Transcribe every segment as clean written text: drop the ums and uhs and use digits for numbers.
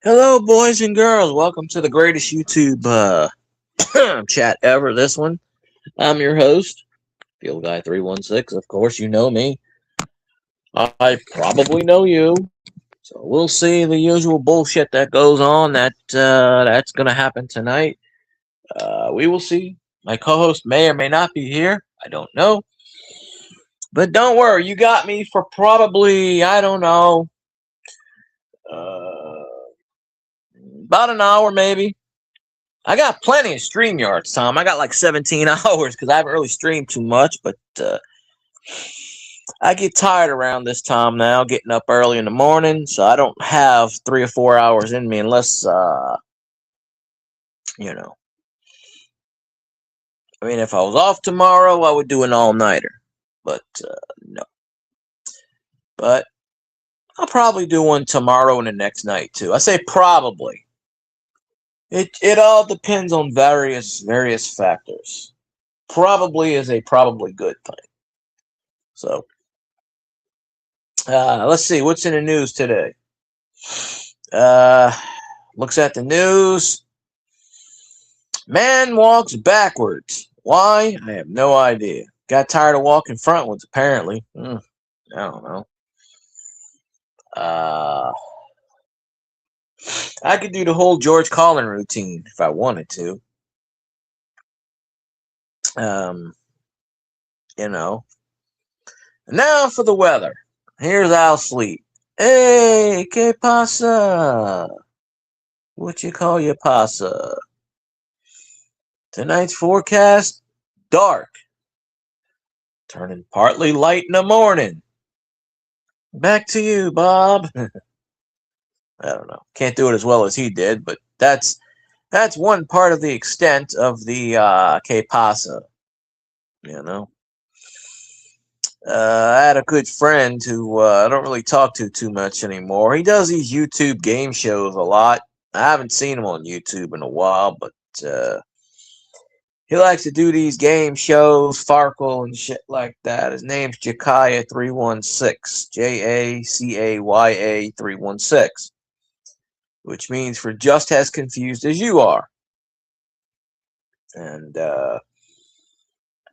Hello, boys and girls. Welcome to the greatest YouTube chat ever. This one, I'm your host, Field Guy 316. Of course, you know me. I probably know you. So we'll see the usual bullshit that goes on. That's gonna happen tonight. We will see. My co-host may or may not be here. I don't know. But don't worry, you got me for probably I don't know, uh, about an hour maybe. I got plenty of stream yards, Tom. I got like 17 hours because I haven't really streamed too much, but I get tired around this time now, getting up early in the morning, so I don't have 3 or 4 hours in me unless, you know, I mean, if I was off tomorrow, I would do an all nighter, but no. But I'll probably do one tomorrow and the next night too. I say probably. It all depends on various factors. Probably is a probably good thing. So let's see what's in the news today. Uh, looks at the news. Man walks backwards. Why? I have no idea. Got tired of walking frontwards, apparently. I don't know. Uh, I could do the whole George Carlin routine if I wanted to. Um, you know. Now for the weather. Here's Al Sleep. Hey, que pasa? What you call your pasa? Tonight's forecast, dark. Turning partly light in the morning. Back to you, Bob. I don't know. Can't do it as well as he did, but that's one part of the extent of the Que Pasa. You know. I had a good friend who I don't really talk to too much anymore. He does these YouTube game shows a lot. I haven't seen him on YouTube in a while, but he likes to do these game shows, Farkle and shit like that. His name's Jacaya 316, Jacaya 316, which means for just as confused as you are. And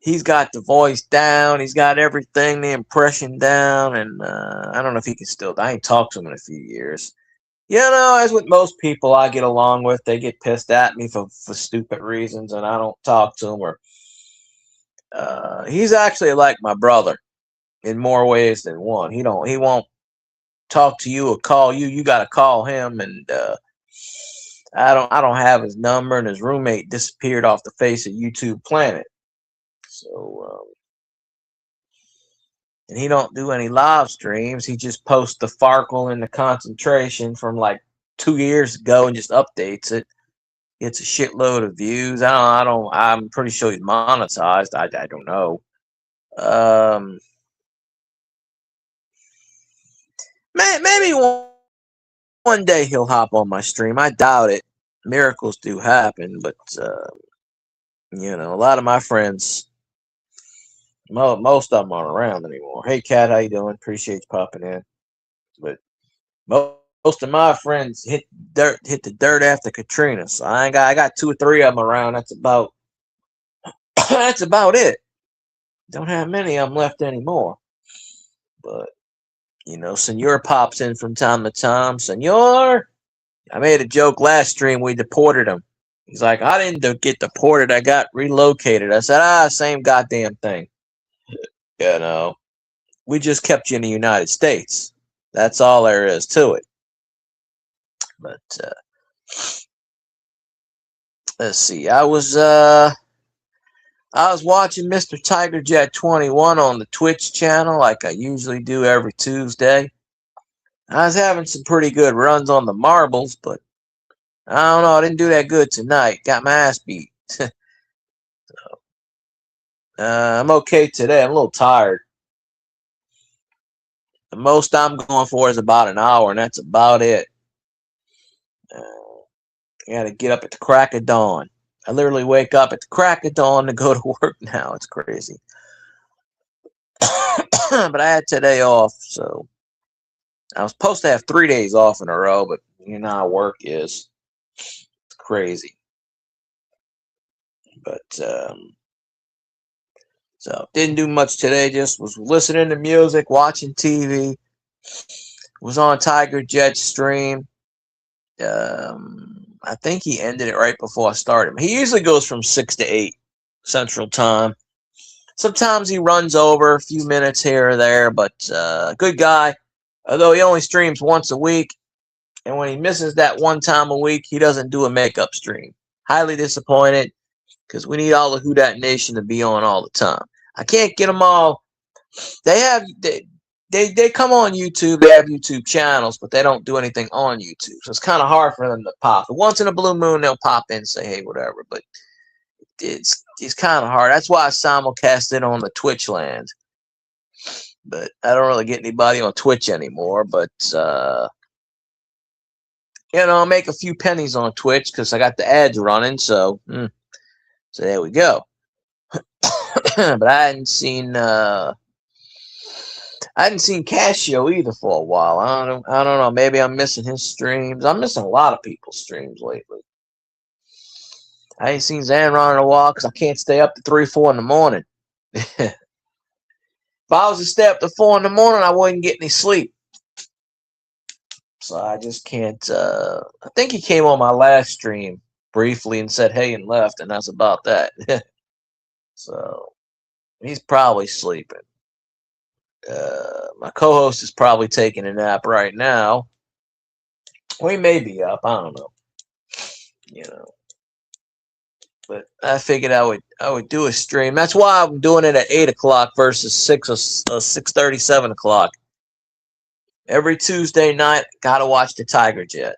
he's got the voice down. He's got everything, the impression down. And I don't know if he can still. I ain't talked to him in a few years. You know, as with most people I get along with, they get pissed at me for stupid reasons, and I don't talk to them. Or he's actually like my brother in more ways than one. He won't talk to you or call you. You got to call him, and I don't have his number. And his roommate disappeared off the face of YouTube planet. So and he don't do any live streams. He just posts the Farkle and the concentration from like 2 years ago and just updates it. Gets a shitload of views. I'm pretty sure he's monetized. I don't know. Maybe one day he'll hop on my stream. I doubt it. Miracles do happen, but a lot of my friends, most of them aren't around anymore. Hey, Kat, how you doing? Appreciate you popping in. But most of my friends hit the dirt after Katrina. So I got 2 or 3 of them around. That's about that's about it. Don't have many of them left anymore. But Senor pops in from time to time. Senor, I made a joke last stream. We deported him. He's like, I didn't get deported. I got relocated. I said, same goddamn thing. We just kept you in the United States. That's all there is to it. But let's see. I was watching Mr. Tiger Jet 21 on the Twitch channel like I usually do every Tuesday. I was having some pretty good runs on the marbles, but I don't know. I didn't do that good tonight. Got my ass beat. So, I'm okay today. I'm a little tired. The most I'm going for is about an hour, and that's about it. I got to get up at the crack of dawn. I literally wake up at the crack of dawn to go to work now. It's crazy. But I had today off, so I was supposed to have 3 days off in a row, but You know how work is. It's crazy. But so didn't do much today. Just was listening to music, watching TV. Was on Tiger Jet's stream. I think he ended it right before I started. He usually goes from 6 to 8 Central Time. Sometimes he runs over a few minutes here or there, but good guy. Although he only streams once a week, and when he misses that one time a week, he doesn't do a makeup stream. Highly disappointed because we need all the Who Dat Nation to be on all the time. I can't get them all. They come on YouTube. They have YouTube channels, but they don't do anything on YouTube. So it's kind of hard for them to pop. But once in a blue moon, they'll pop in and say, "Hey, whatever." But it's kind of hard. That's why I simulcast it on the Twitch land. But I don't really get anybody on Twitch anymore. But I'll make a few pennies on Twitch because I got the ads running. So there we go. But I hadn't seen Casio either for a while. I don't know. Maybe I'm missing his streams. I'm missing a lot of people's streams lately. I ain't seen Zanron in a while because I can't stay up to 3, 4 in the morning. If I was to stay up to 4 in the morning, I wouldn't get any sleep. So I just can't. I think he came on my last stream briefly and said hey and left, and that's about that. So he's probably sleeping. My co-host is probably taking a nap right now. Or he may be up. I don't know. But I figured I would do a stream. That's why I'm doing it at 8 o'clock versus 6 or 6:30, 7 o'clock. Every Tuesday night, gotta watch the Tiger Jet.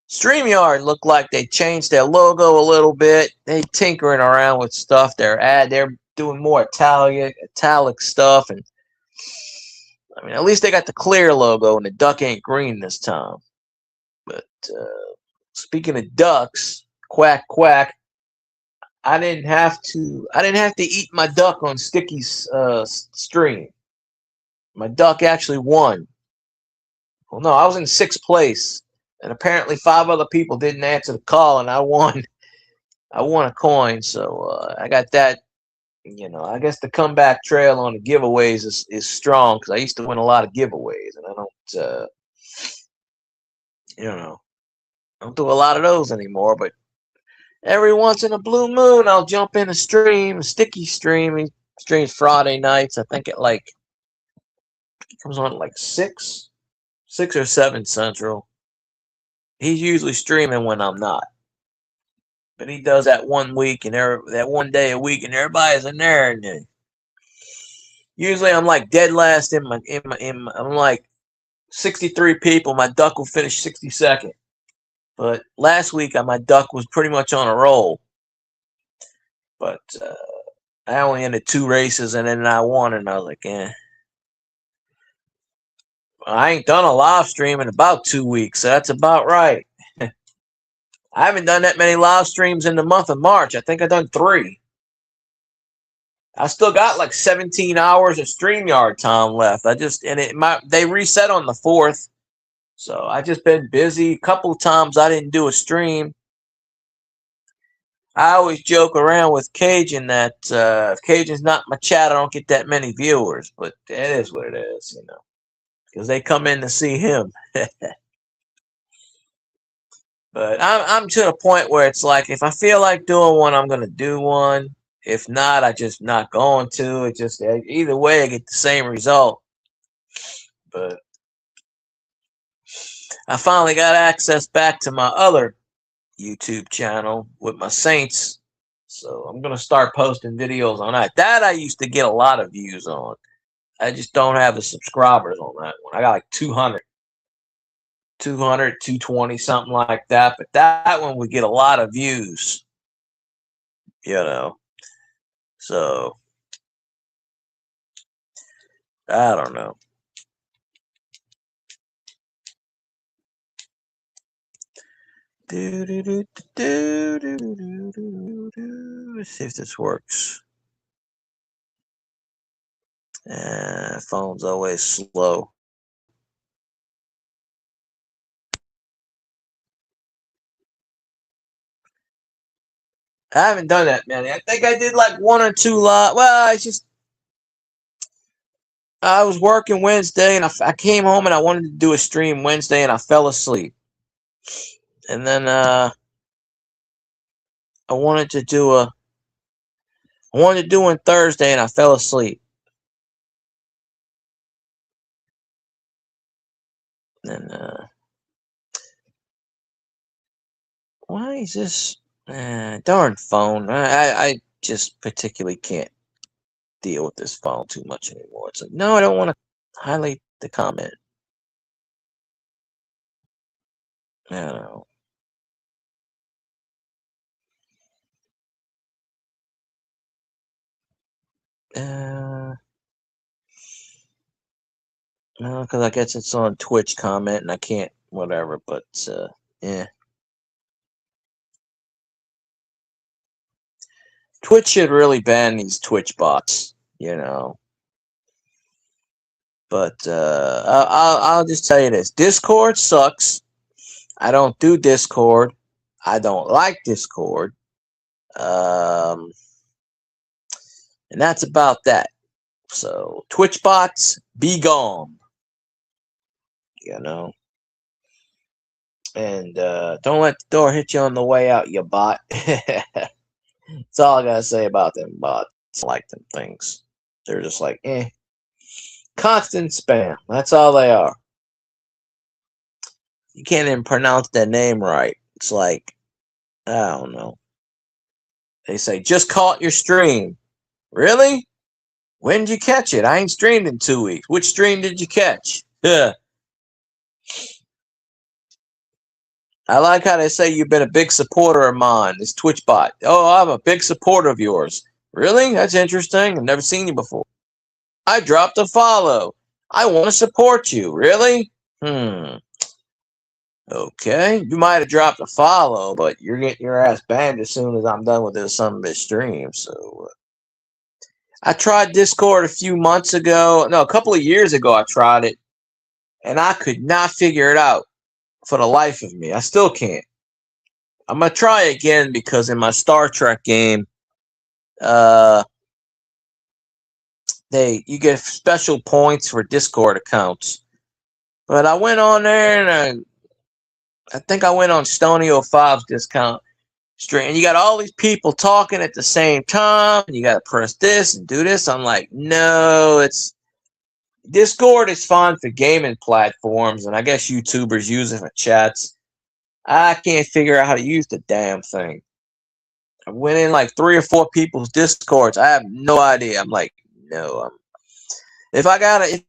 StreamYard looked like they changed their logo a little bit. They tinkering around with stuff. They're doing more italic stuff, and I mean, at least they got the clear logo and the duck ain't green this time. But speaking of ducks, quack quack. I didn't have to eat my duck on Sticky's stream. My duck actually won. Well, no, I was in 6th place, and apparently 5 other people didn't answer the call, and I won. I won a coin, so I got that. I guess the comeback trail on the giveaways is strong because I used to win a lot of giveaways, and I don't do a lot of those anymore. But every once in a blue moon, I'll jump in a stream, Sticky stream. He streams Friday nights. I think it comes on at 6 or 7 Central. He's usually streaming when I'm not. But he does that one week and that one day a week, and everybody's in there. And usually I'm like dead last I'm like 63 people. My duck will finish 62nd. But last week my duck was pretty much on a roll. But I only ended 2 races and then I won, and I was like, I ain't done a live stream in about 2 weeks, so that's about right. I haven't done that many live streams in the month of March. I think I've done 3. I still got like 17 hours of StreamYard time left. They reset on the 4th. So I just been busy. A couple of times I didn't do a stream. I always joke around with Cajun that if Cajun's not in my chat, I don't get that many viewers. But it is what it is, because they come in to see him. But I'm to the point where it's like, if I feel like doing one, I'm gonna do one. If not, I just not going to. It just either way, I get the same result. But I finally got access back to my other YouTube channel with my Saints, so I'm gonna start posting videos on that. That I used to get a lot of views on. I just don't have the subscribers on that one. I got like 200, 220, something like that. But that one would get a lot of views, So I don't know. Let's see if this works. Phone's always slow. I haven't done that many. I think I did like one or two live. Well, I was working Wednesday and I came home and I wanted to do a stream Wednesday and I fell asleep. And then I wanted to do one Thursday and I fell asleep. And why is this darn phone? I just particularly can't deal with this phone too much anymore. It's like, no, I don't want to highlight the comment. I don't know. No, because I guess it's on Twitch comment and I can't, whatever, but, yeah. Twitch should really ban these Twitch bots, you know. But, I'll just tell you this. Discord sucks. I don't do Discord. I don't like Discord. And that's about that. So, Twitch bots, be gone. You know. And don't let the door hit you on the way out, you bot. That's all I gotta say about them bots. I like them things. They're just like, constant spam. That's all they are. You can't even pronounce their name right. It's like, I don't know. They say, just caught your stream. Really? When did you catch it? I ain't streamed in 2 weeks. Which stream did you catch? Yeah. I like how they say you've been a big supporter of mine, this Twitch bot. Oh, I'm a big supporter of yours. Really? That's interesting. I've never seen you before. I dropped a follow. I want to support you. Really? Okay. You might have dropped a follow, but you're getting your ass banned as soon as I'm done with this some of this stream. So I tried Discord a few months ago. No, a couple of years ago I tried it. And I could not figure it out for the life of me. I still can't. I'm gonna try again because in my Star Trek game, you get special points for Discord accounts. But I went on there and I think I went on Stoney05's discount stream, and you got all these people talking at the same time. And you got to press this and do this. I'm like, no, Discord is fine for gaming platforms, and I guess YouTubers use it for chats. I can't figure out how to use the damn thing. I went in like 3 or 4 people's Discords. I have no idea. I'm like, no. If I gotta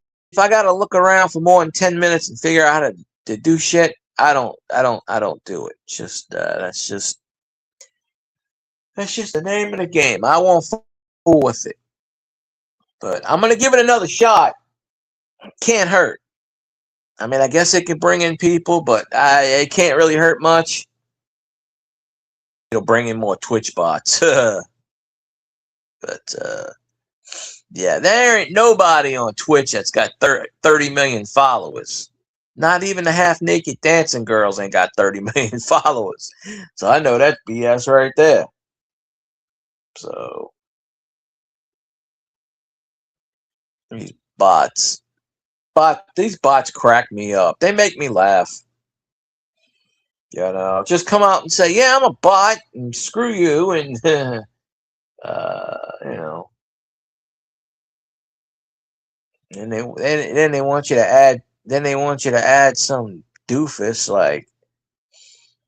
look around for more than 10 minutes and figure out how to do shit, I don't do it. That's just the name of the game. I won't fool with it. But I'm gonna give it another shot. Can't hurt. I mean, I guess it can bring in people, but it can't really hurt much. It'll bring in more Twitch bots. But yeah, there ain't nobody on Twitch that's got 30 million followers. Not even the half-naked dancing girls ain't got 30 million followers. So I know that's BS right there. So these bots. These bots crack me up. They make me laugh. You know, just come out and say, yeah, I'm a bot and screw you, and you know. And then they want you to add some doofus like,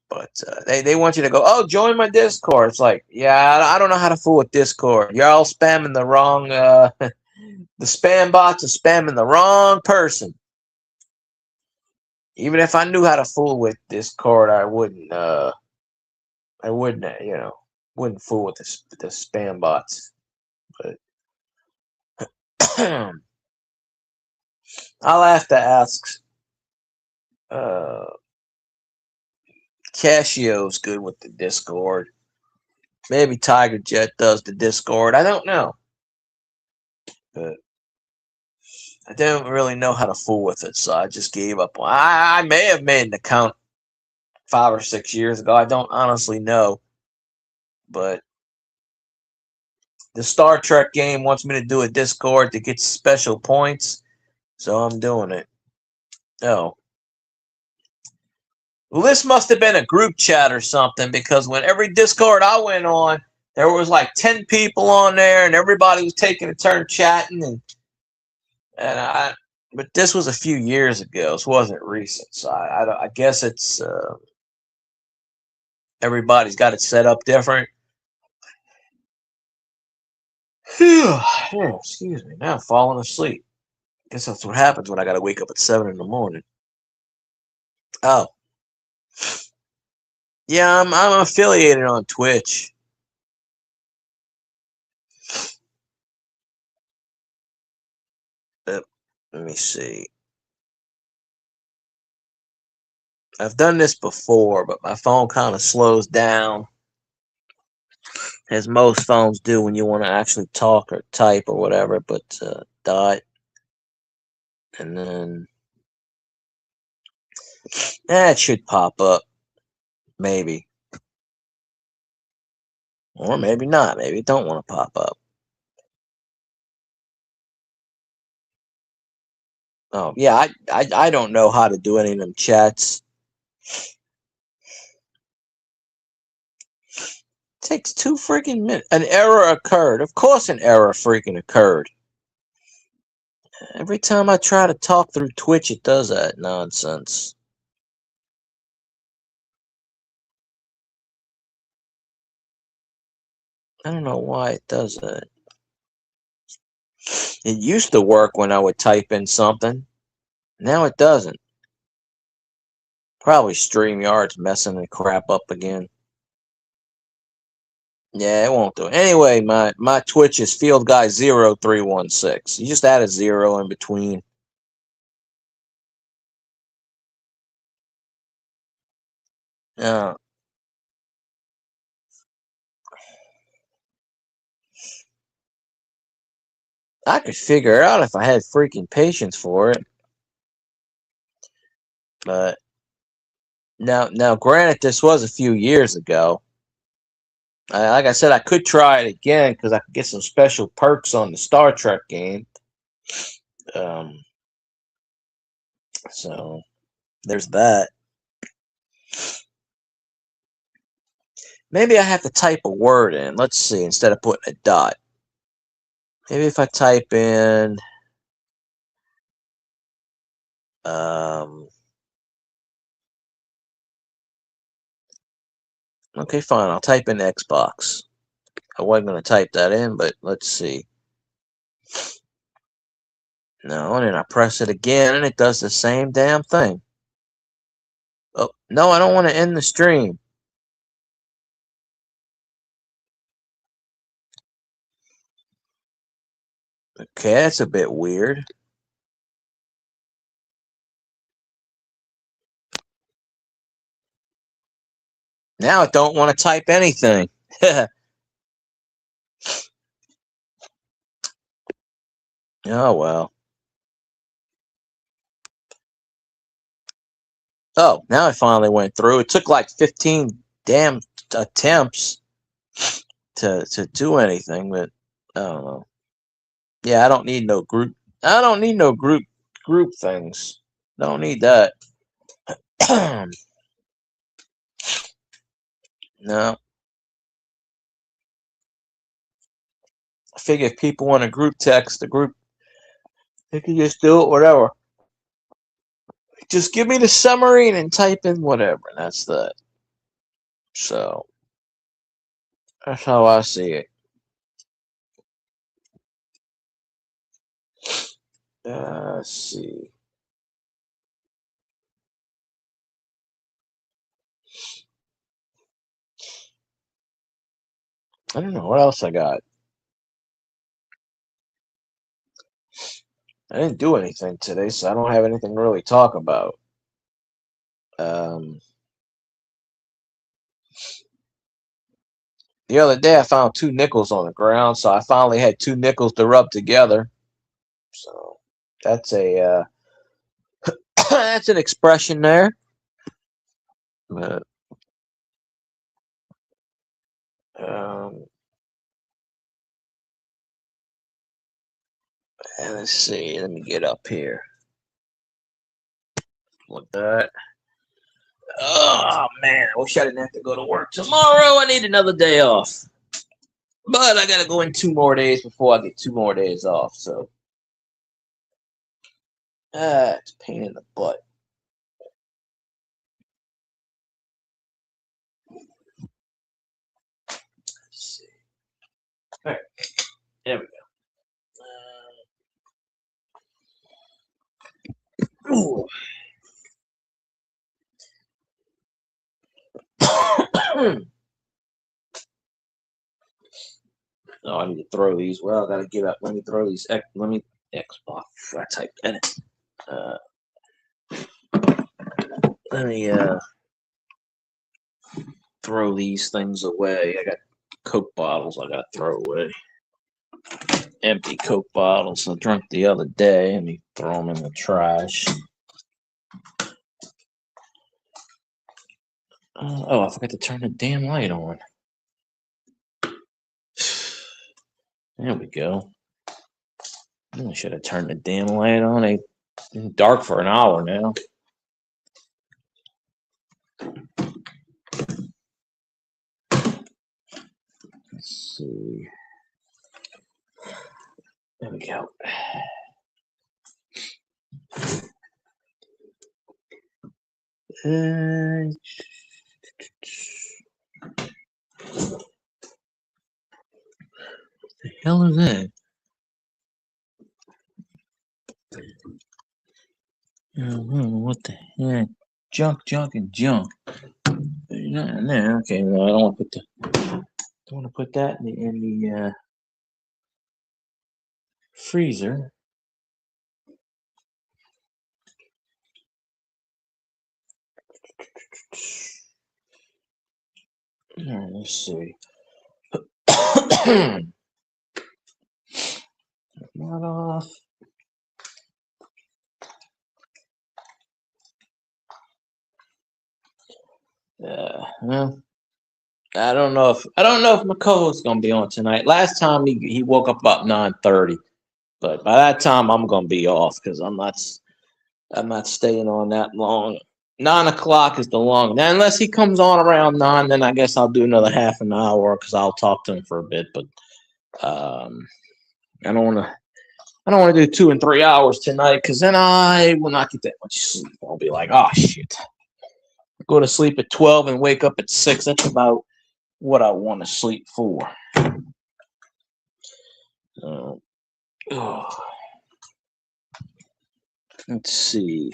but they want you to go, oh, join my Discord. It's like, yeah, I don't know how to fool with Discord. You're all spamming the wrong the spam bots are spamming the wrong person. Even if I knew how to fool with Discord, I wouldn't wouldn't fool with the spam bots. But I'll have to ask. Casio's good with the Discord. Maybe Tiger Jet does the Discord. I don't know. But I don't really know how to fool with it, so I just gave up. I may have made an account 5 or 6 years ago. I don't honestly know. But the Star Trek game wants me to do a Discord to get special points, so I'm doing it. Oh. Well, this must have been a group chat or something, because when every Discord I went on, there was like 10 people on there, and everybody was taking a turn chatting, but this was a few years ago, so it wasn't recent. So I guess it's everybody's got it set up different. Excuse me. Now I'm falling asleep. Guess that's what happens when I got to wake up at 7 in the morning. Oh, yeah, I'm affiliated on Twitch. Let me see. I've done this before, but my phone kind of slows down, as most phones do when you want to actually talk or type or whatever. But dot, and then it should pop up, maybe, or maybe not. Maybe it don't want to pop up. Oh yeah, I don't know how to do any of them chats. It takes 2 freaking minutes. An error occurred. Of course, an error freaking occurred. Every time I try to talk through Twitch, it does that nonsense. I don't know why it does that. It used to work when I would type in something. Now it doesn't. Probably StreamYard's messing the crap up again. Yeah, it won't do it. Anyway, my Twitch is FieldGuy0316. You just add a 0 in between. Uh, I could figure it out if I had freaking patience for it. But now, granted, this was a few years ago. Like I said, I could try it again because I could get some special perks on the Star Trek game. So there's that. Maybe I have to type a word in. Let's see, instead of putting a dot. Maybe if I type in okay, fine, I'll type in Xbox. I wasn't going to type that in, but let's see. No, and then I press it again, and it does the same damn thing. Oh, no, I don't want to end the stream. Okay, that's a bit weird. Now I don't want to type anything. Oh, well. Oh, now it finally went through. It took like 15 damn attempts to do anything, but I don't know. Yeah, I don't need no group. I don't need no group things. Don't need that. No. I figure if people want a group text, the group, they can just do it, whatever. Just give me the summary and then type in whatever, and that's that. So that's how I see it. Let's see. I don't know what else I got. I didn't do anything today, so I don't have anything to really talk about. The other day, I found 2 nickels on the ground, so I finally had 2 nickels to rub together. So that's a that's an expression there. But um, Let's see. Let me get up here. Like that. Oh man, I wish I didn't have to go to work tomorrow. I need another day off. But I gotta go in 2 more days before I get 2 more days off. So it's a pain in the butt. Let's see. All right, there we go. Ooh. Oh, I need to throw these. Well, I gotta get up. Let me throw these. Let me Xbox. I typed in it. Let me throw these things away. I got Coke bottles I gotta throw away. Empty Coke bottles I drank the other day. Let me throw them in the trash. Oh, I forgot to turn the damn light on. There we go. I should have turned the damn light on. It's dark for an hour now. Let's see. There we go. What the hell is that? What the heck? Junk, and junk. There's nothing in there. Okay, well, I don't want to put that in the freezer. All right, let's see. Not off. Well, I don't know if my co-host's gonna be on tonight. Last time he woke up about 9:30, but by that time I'm gonna be off because I'm not staying on that long. 9 o'clock is the long. Now, unless he comes on around 9, then I guess I'll do another half an hour because I'll talk to him for a bit. But I don't want to do 2 and 3 hours tonight because then I will not get that much sleep. I'll be like, oh shit. Go to sleep at 12 and wake up at 6. That's about what I want to sleep for. Let's see.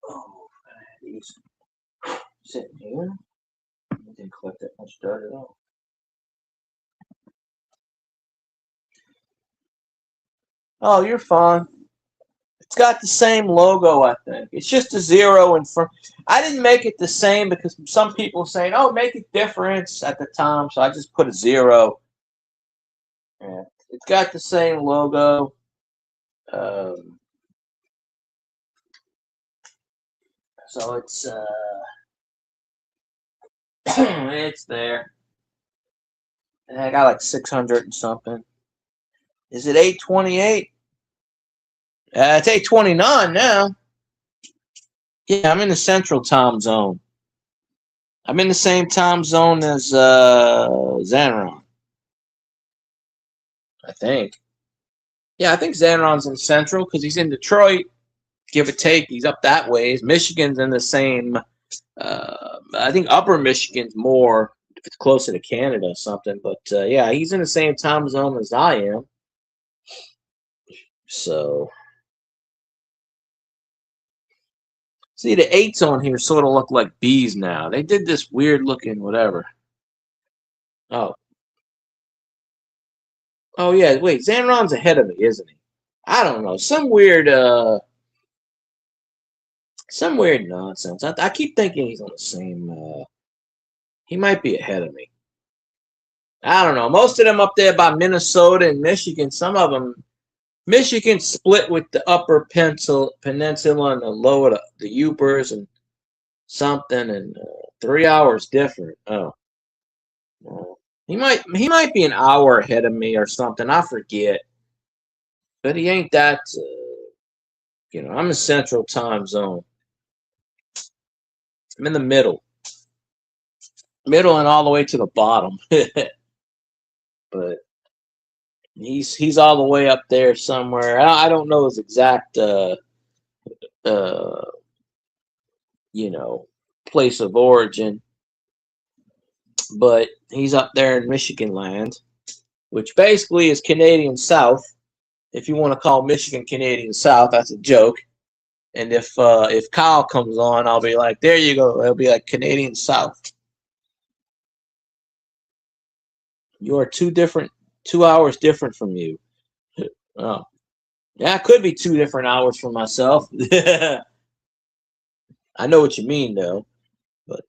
Oh, these sitting here. I didn't collect that much dirt at all. Oh, you're fine. It's got the same logo, I think. It's just a 0 in front. I didn't make it the same because some people saying, "Oh, make it different" at the time, so I just put a 0. Yeah, it's got the same logo. So it's it's there. And I got like 600 and something. Is it 828? It's 829 now. Yeah, I'm in the central time zone. I'm in the same time zone as Xanron. I think. Yeah, I think Xanron's in central because he's in Detroit. Give or take, he's up that way. Michigan's in the same. I think Upper Michigan's more if it's closer to Canada or something. But yeah, he's in the same time zone as I am. So, see, the 8s on here sort of look like B's now. They did this weird looking whatever. Oh. Oh, yeah. Wait, Xanron's ahead of me, isn't he? I don't know. Some weird nonsense. I keep thinking he's on the same. He might be ahead of me. I don't know. Most of them up there by Minnesota and Michigan, some of them, Michigan split with the Upper Peninsula and the lower, the Upers and something, and 3 hours different. Oh. He might be an hour ahead of me or something. I forget, but he ain't that. I'm in Central Time Zone. I'm in the middle, and all the way to the bottom. But he's all the way up there somewhere. I don't know his exact uh you know place of origin, but he's up there in Michigan land, which basically is Canadian South. If you want to call Michigan Canadian South, that's a joke. And if Kyle comes on, I'll be like, there you go. It'll be like Canadian South. You are 2 hours different from you. Oh, yeah, it could be 2 different hours from myself. I know what you mean, though. But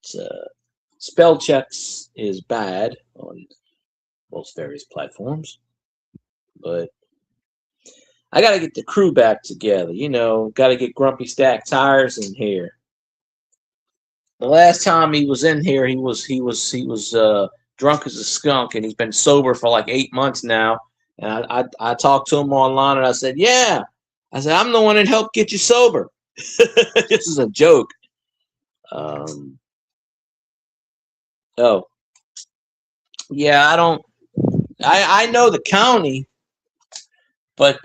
spell checks is bad on most various platforms. But I got to get the crew back together. Got to get Grumpy Stack Tires in here. The last time he was in here, he was drunk as a skunk, and he's been sober for like 8 months now. And I talked to him online, and I said, "Yeah," I said, "I'm the one that helped get you sober." This is a joke. Um, oh yeah, I don't. I know the county, but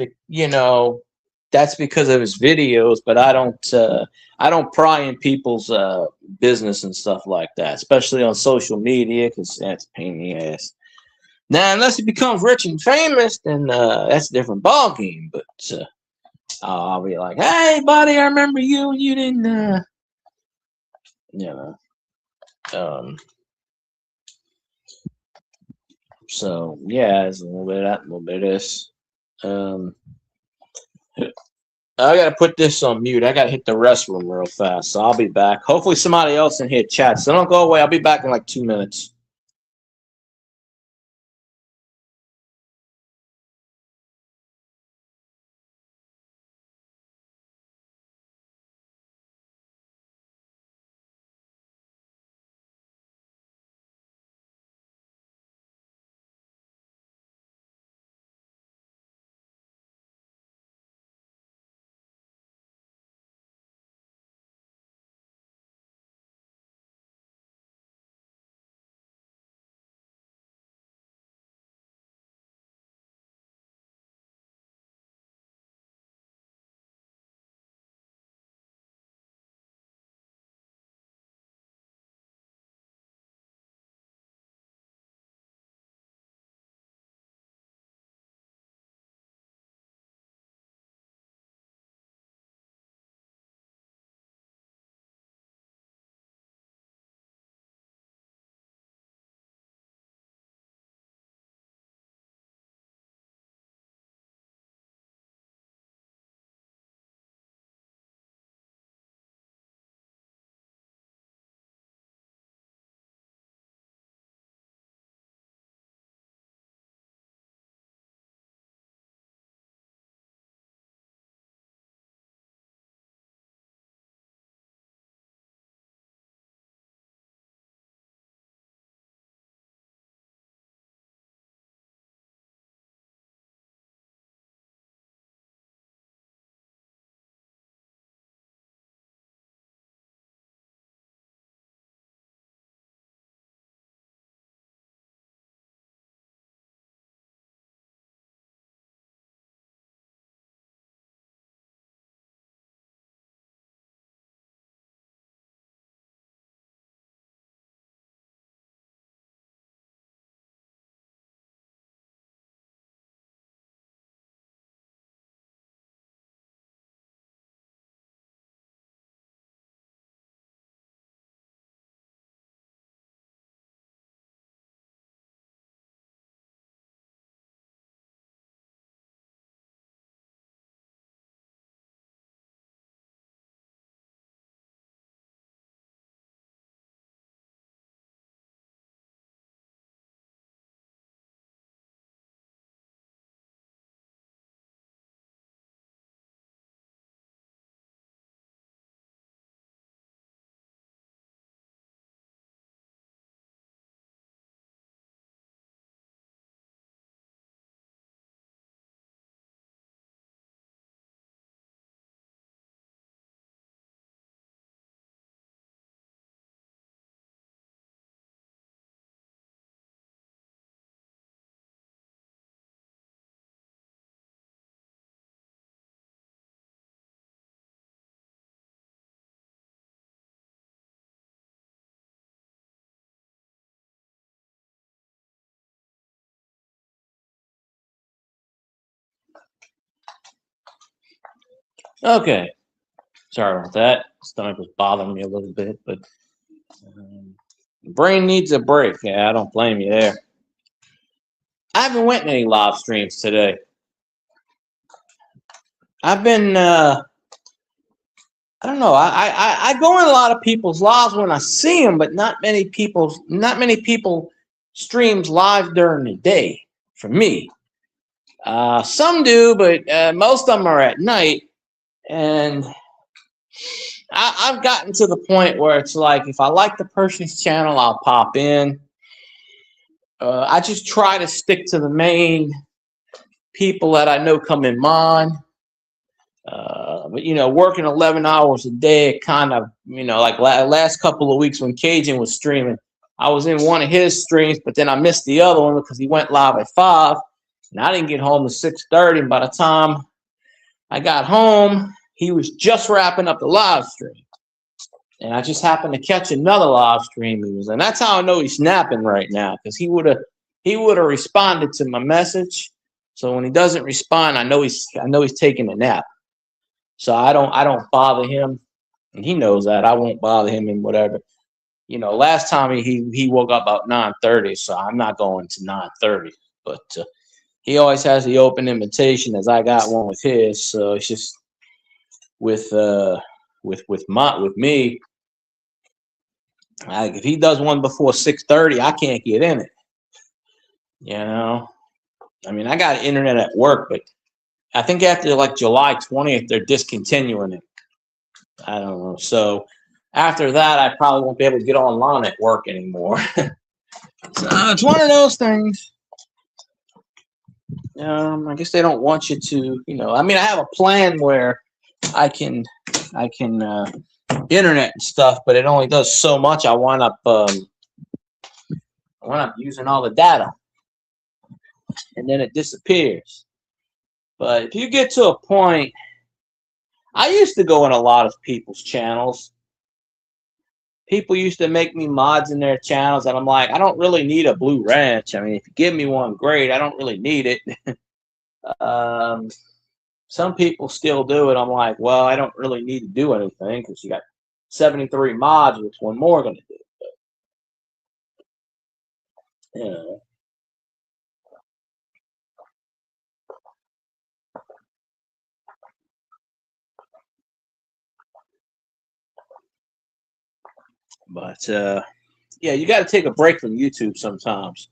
that's because of his videos. But I don't pry in people's business and stuff like that, especially on social media, because that's a pain in the ass. Now, unless he becomes rich and famous, then that's a different ballgame. But I'll be like, "Hey, buddy, I remember you. You didn't, you know." Um, so yeah, it's a little bit of that, a little bit of this. Um, I gotta put this on mute. I gotta hit the restroom real fast, so I'll be back. Hopefully, somebody else in here chats. So don't go away. I'll be back in like 2 minutes. Okay. Sorry about that. Stomach was bothering me a little bit, but brain needs a break. Yeah, I don't blame you there. I haven't went in any live streams today. I've been I don't know. I go in a lot of people's lives when I see them, but not many people streams live during the day for me. Some do, but most of them are at night. And I've gotten to the point where it's like if I like the person's channel, I'll pop in. I just try to stick to the main people that I know come in mind. But working 11 hours a day, it kind of, like last couple of weeks when Cajun was streaming, I was in one of his streams, but then I missed the other one because he went live at 5, and I didn't get home to 6:30. And by the time I got home, he was just wrapping up the live stream, and I just happened to catch another live stream he was in. That's how I know he's snapping right now, because he would have responded to my message. So when he doesn't respond, I know he's taking a nap. So I don't bother him, and he knows that I won't bother him and whatever. Last time he woke up about 9:30, so I'm not going to 9:30. But he always has the open invitation, as I got one with his. So it's just with me. If he does one before 6:30, I can't get in it. I mean, I got internet at work, but I think after like July 20th, they're discontinuing it. I don't know. So after that, I probably won't be able to get online at work anymore. So it's one of those things. I guess they don't want you to, I mean, I have a plan where I can internet and stuff, but it only does so much. I wind up using all the data, and then it disappears. But if you get to a point, I used to go in a lot of people's channels. People used to make me mods in their channels, and I'm like, I don't really need a blue ranch. I mean, if you give me one, great. I don't really need it. Some people still do it. I'm like, well, I don't really need to do anything because you got 73 mods. Which one more going to do? But, But yeah, you got to take a break from YouTube sometimes.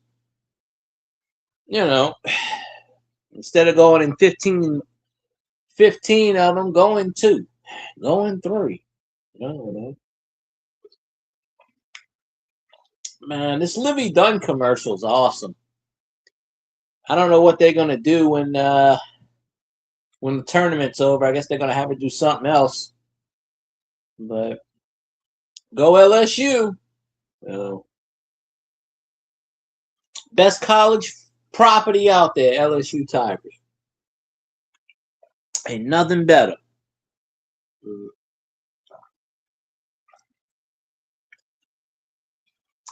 Instead of going in 15 of them, go in 2, go in 3. Man, this Livy Dunn commercial is awesome. I don't know what they're gonna do when the tournament's over. I guess they're gonna have to do something else. But go LSU. Best college property out there, LSU Tigers. Ain't nothing better.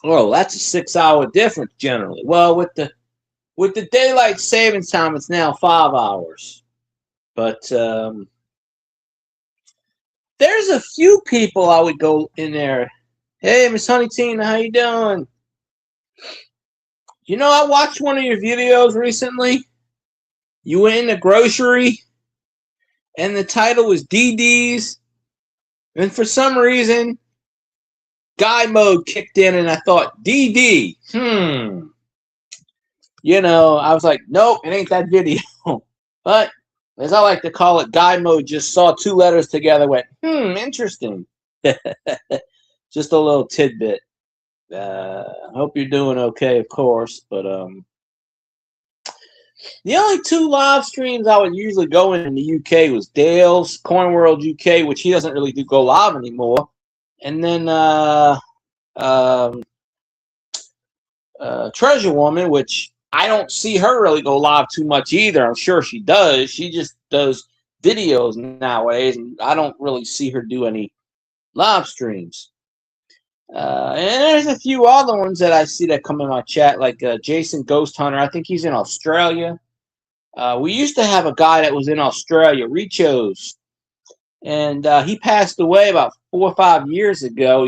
Oh, that's a 6-hour difference generally. Well, with the daylight savings time, it's now 5 hours. But there's a few people I would go in there. Hey, Miss Honey Tina, how you doing? I watched one of your videos recently. You went in the grocery, and the title was DD's. And for some reason, guy mode kicked in, and I thought, DD. I was like, nope, it ain't that video. But as I like to call it, guy mode just saw 2 letters together, went, interesting. Just a little tidbit. I hope you're doing okay, of course. But the only 2 live streams I would usually go in the UK was Dale's Coin World UK, which he doesn't really go live anymore. And then Treasure Woman, which I don't see her really go live too much either. I'm sure she does. She just does videos nowadays, and I don't really see her do any live streams. And there's a few other ones that I see that come in my chat, like Jason Ghost Hunter. I think he's in Australia. We used to have a guy that was in Australia, Richos. and he passed away about 4 or 5 years ago.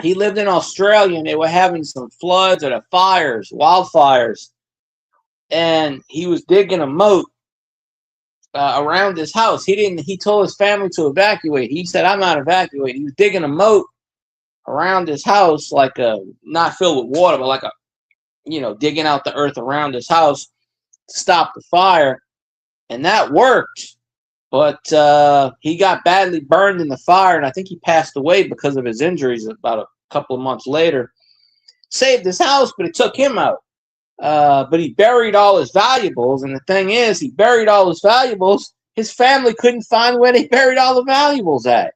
He lived in Australia, and they were having some floods or the fires, wildfires, and he was digging a moat around his house. He told his family to evacuate. He said, "I'm not evacuating." He was digging a moat around his house, like not filled with water, but like digging out the earth around his house to stop the fire, and that worked. But he got badly burned in the fire, and I think he passed away because of his injuries about a couple of months later. Saved his house, but it took him out. But he buried all his valuables, and the thing is, he buried all his valuables. His family couldn't find where they buried all the valuables at.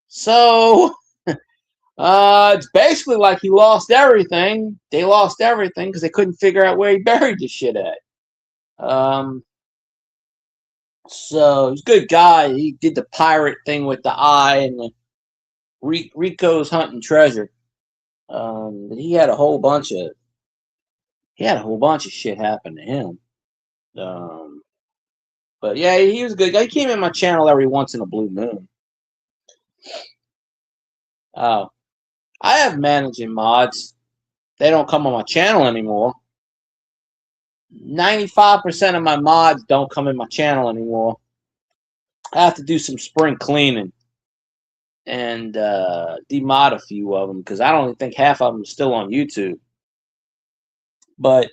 So it's basically like he lost everything. They lost everything because they couldn't figure out where he buried the shit at. So he's a good guy. He did the pirate thing with the eye and the Rico's Hunting Treasure. He had a whole bunch of shit happen to him. But yeah, he was a good guy. He came in my channel every once in a blue moon. I have managing mods. They don't come on my channel anymore. 95% of my mods don't come in my channel anymore. I have to do some spring cleaning and demod a few of them because I don't think half of them are still on YouTube. But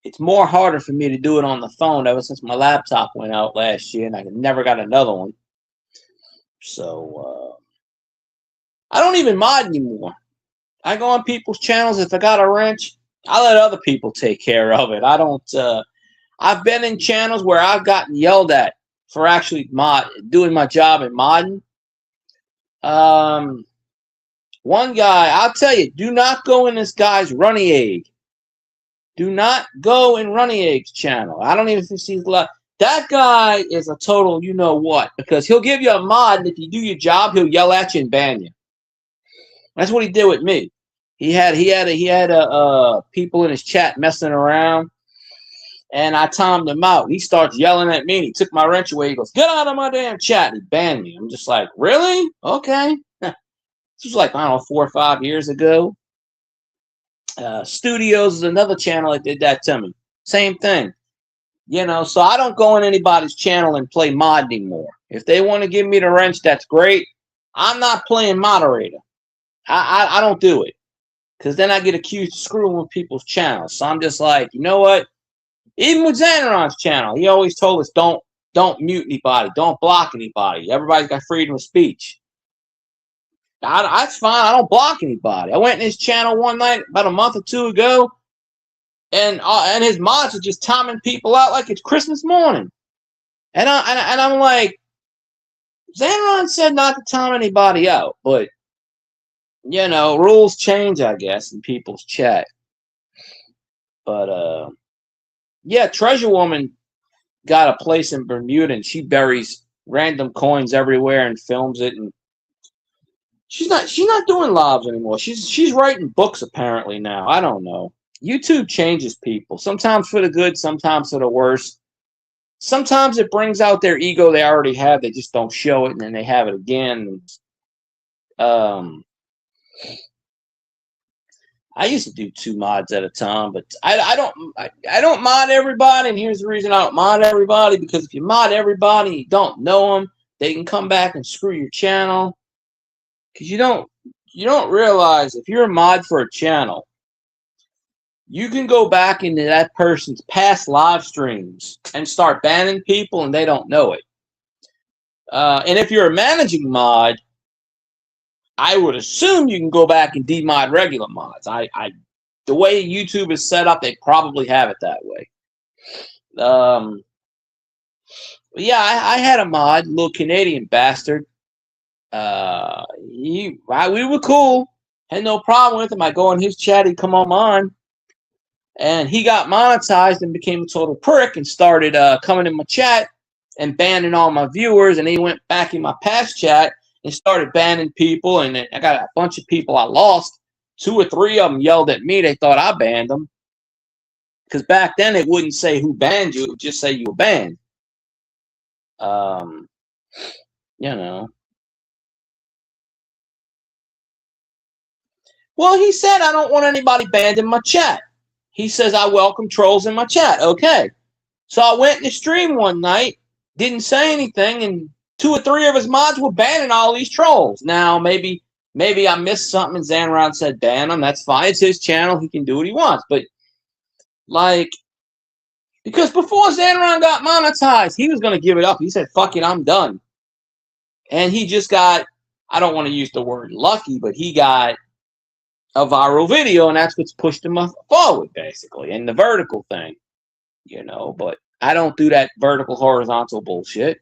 it's more harder for me to do it on the phone ever since my laptop went out last year and I never got another one. So I don't even mod anymore. I go on people's channels. If I got a wrench, I let other people take care of it. I don't. I've been in channels where I've gotten yelled at for actually doing my job in modding. One guy, I'll tell you, do not go in this guy's Runny Egg. Do not go in Runny Egg's channel. I don't even think he's allowed. That guy is a total you know what, because he'll give you a mod, and if you do your job, he'll yell at you and ban you. That's what he did with me. He had people in his chat messing around, and I timed him out. He starts yelling at me, and he took my wrench away. He goes, "Get out of my damn chat!" And he banned me. I'm just like, really? Okay. This was like, I don't know, 4 or 5 years ago. Studios is another channel that did that to me. Same thing. So I don't go on anybody's channel and play mod anymore. If they want to give me the wrench, that's great. I'm not playing moderator. I don't do it. Because then I get accused of screwing with people's channels. So I'm just like, you know what? Even with Xanaron's channel, he always told us don't mute anybody. Don't block anybody. Everybody's got freedom of speech. That's fine. I don't block anybody. I went in his channel one night about a month or two ago, and his mods are just timing people out like it's Christmas morning. And I'm like, Xanaron said not to time anybody out, but rules change, I guess, in people's chat. But yeah, Treasure Woman got a place in Bermuda, and she buries random coins everywhere and films it. And she's not doing lives anymore. She's writing books apparently now. I don't know. YouTube changes people. Sometimes for the good, sometimes for the worse. Sometimes it brings out their ego they already have. They just don't show it, and then they have it again. I used to do 2 mods at a time, but I don't mod everybody, and here's the reason I don't mod everybody, because if you mod everybody and you don't know them, they can come back and screw your channel. Because you don't realize if you're a mod for a channel, you can go back into that person's past live streams and start banning people, and they don't know it. And if you're a managing mod, I would assume you can go back and demod regular mods. The way YouTube is set up, they probably have it that way. Yeah, I had a mod, little Canadian bastard. We were cool, had no problem with him. I go in his chat, he'd come on mine, and he got monetized and became a total prick and started coming in my chat and banning all my viewers. And he went back in my past chat and started banning people, and I got a bunch of people I lost. 2 or 3 of them yelled at me. They thought I banned them. Because back then it wouldn't say who banned you. It would just say you were banned. Um, you know. Well, he said I don't want anybody banned in my chat. He says I welcome trolls in my chat. Okay. So I went in the stream one night, didn't say anything, and 2 or 3 of his mods were banning all these trolls. Now, maybe I missed something and Zanron said ban him. That's fine. It's his channel. He can do what he wants. But, like, because before Zanron got monetized, he was going to give it up. He said, fuck it, I'm done. And he just got, I don't want to use the word lucky, but he got a viral video, and that's what's pushed him forward, basically, and the vertical thing, you know. But I don't do that vertical horizontal bullshit.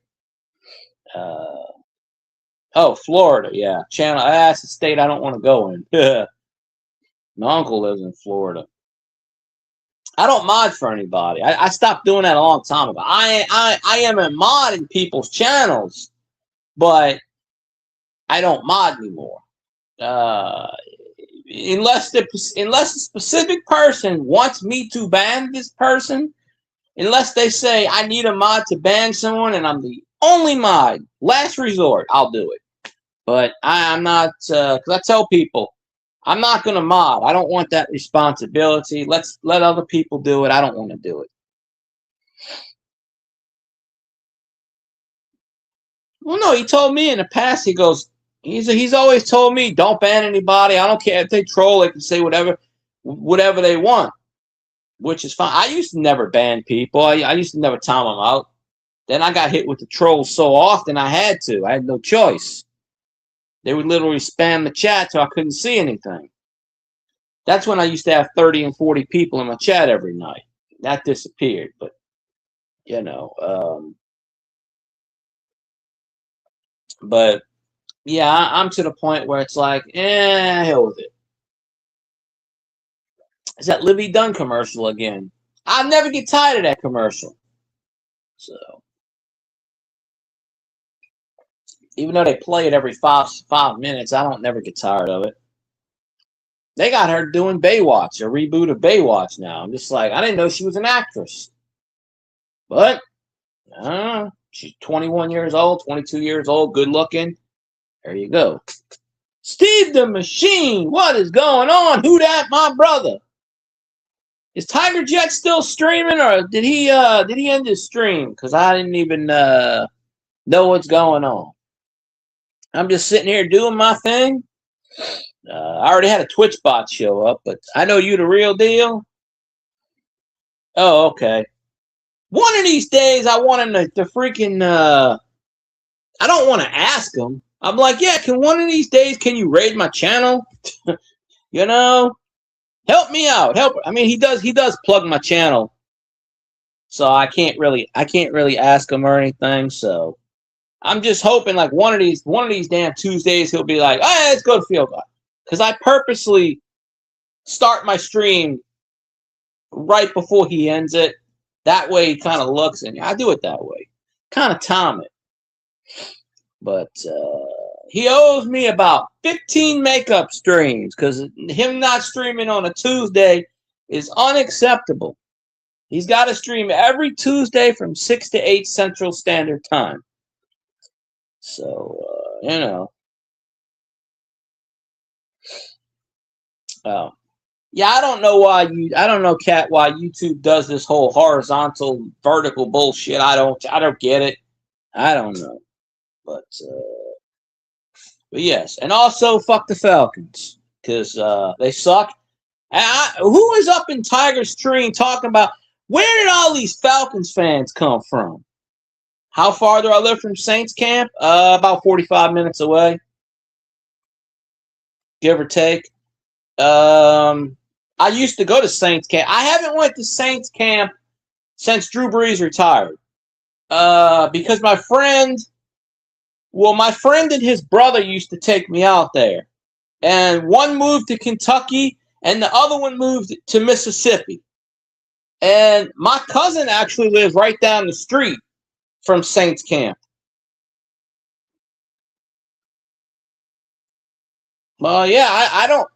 Oh, Florida, yeah, channel. That's a state I don't want to go in. My uncle lives in Florida. I don't mod for anybody. I stopped doing that a long time ago. I am a mod in people's channels, but I don't mod anymore. Unless a specific person wants me to ban this person, unless they say I need a mod to ban someone and I'm the only mod, last resort, I'll do it. But I'm not, because I tell people, I'm not going to mod. I don't want that responsibility. Let other people do it. I don't want to do it. Well, no, he told me in the past, he goes, he's always told me, don't ban anybody. I don't care if they troll, they can say whatever they want, which is fine. I used to never ban people. I used to never time them out. Then I got hit with the trolls so often I had to. I had no choice. They would literally spam the chat so I couldn't see anything. That's when I used to have 30 and 40 people in my chat every night. That disappeared, but you know. But yeah, I'm to the point where it's like, hell with it. It's that Livy Dunn commercial again. I never get tired of that commercial. So, even though they play it every 5 minutes, I don't never get tired of it. They got her doing Baywatch, a reboot of Baywatch now. I'm just like, I didn't know she was an actress. But, she's 21 years old, 22 years old, good looking. There you go. Steve the Machine, what is going on? Who that, my brother? Is Tiger Jet still streaming, or did he end his stream? Because I didn't even know what's going on. I'm just sitting here doing my thing. I already had a Twitch bot show up, but I know you the real deal. Oh, okay. One of these days, I want him to freaking. I don't want to ask him. I'm like, yeah, can one of these days, can you raid my channel? You know, help me out. I mean, he does plug my channel, so I can't really ask him or anything. So I'm just hoping like one of these damn Tuesdays he'll be like, hey, let's go to Field Guide. Because I purposely start my stream right before he ends it. That way he kind of looks, and I do it that way. Kind of time it. But he owes me about 15 makeup streams because him not streaming on a Tuesday is unacceptable. He's got to stream every Tuesday from 6 to 8 Central Standard Time. So, you know. Oh. Yeah, I don't know, Kat, why YouTube does this whole horizontal, vertical bullshit. I don't get it. I don't know. But yes. And also, fuck the Falcons. Because they suck. Who is up in Tiger's stream talking about, where did all these Falcons fans come from? How far do I live from Saints camp? About 45 minutes away. Give or take. I used to go to Saints camp. I haven't went to Saints camp since Drew Brees retired. Because my friend and his brother used to take me out there. And one moved to Kentucky and the other one moved to Mississippi. And my cousin actually lives right down the street from Saints camp. Well, yeah, I don't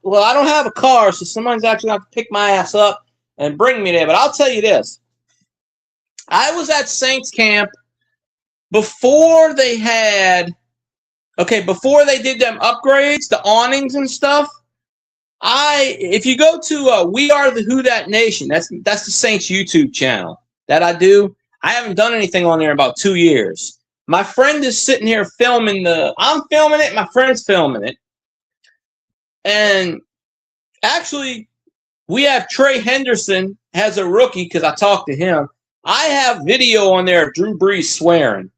have a car, so someone's actually going to pick my ass up and bring me there. But I'll tell you this. I was at Saints camp before they did them upgrades, the awnings and stuff. If you go to We Are the Who Dat Nation, that's the Saints YouTube channel that I do. I haven't done anything on there in about 2 years. My friend is sitting here filming I'm filming it, my friend's filming it. And actually, we have Trey Henderson as a rookie because I talked to him. I have video on there of Drew Brees swearing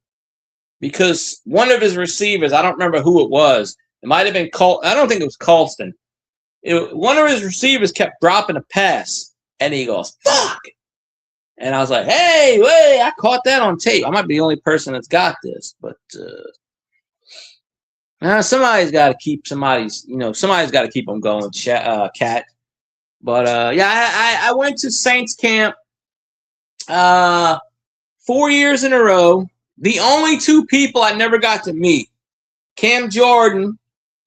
because one of his receivers, I don't remember who it was. It might have been I don't think it was Colston. One of his receivers kept dropping a pass, and he goes, "Fuck!" And I was like, "Hey, wait! I caught that on tape. I might be the only person that's got this, but somebody's got to keep somebody's got to keep them going." Cat. But I went to Saints camp 4 years in a row. The only two people I never got to meet, Cam Jordan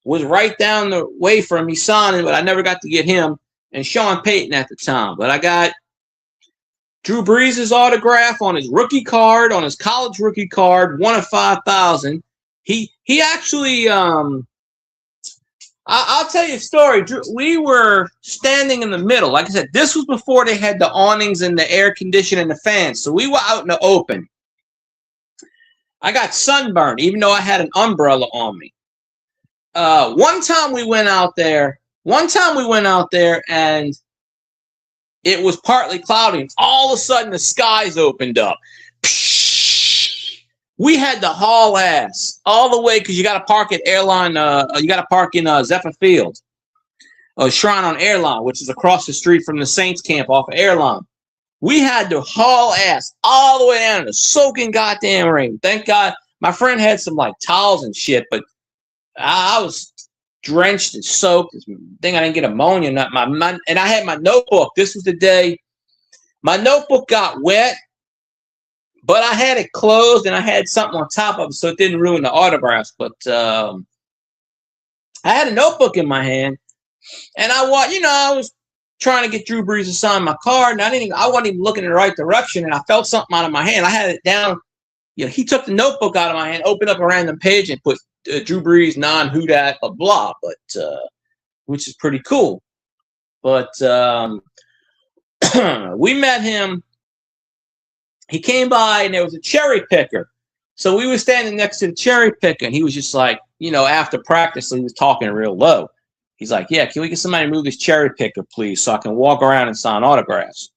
was right down the way from me signing, but I never got to get him, and Sean Payton at the time. But I got Drew Brees' autograph on his rookie card, on his college rookie card, 1 of 5,000. He actually, I'll tell you a story. Drew, we were standing in the middle. Like I said, this was before they had the awnings and the air conditioning and the fans. So we were out in the open. I got sunburned, even though I had an umbrella on me. One time we went out there and it was partly cloudy. And all of a sudden, the skies opened up. We had to haul ass all the way because you got to park at Airline. You got to park in Zephyr Field, Shrine on Airline, which is across the street from the Saints camp off of Airline. We had to haul ass all the way down in the soaking goddamn rain. Thank God, my friend had some like towels and shit, but I was drenched and soaked. I didn't get ammonia. And I had my notebook. This was the day my notebook got wet, but I had it closed and I had something on top of it so it didn't ruin the autographs. But I had a notebook in my hand, and I was trying to get Drew Brees to sign my card, and I wasn't even looking in the right direction, and I felt something out of my hand. I had it down. He took the notebook out of my hand, opened up a random page, and put Drew Brees, non-who dat, blah, blah, but which is pretty cool. But we met him. He came by, and there was a cherry picker. So we were standing next to the cherry picker, and he was just like, after practice, he was talking real low. He's like, "Yeah, can we get somebody to move this cherry picker, please, so I can walk around and sign autographs?"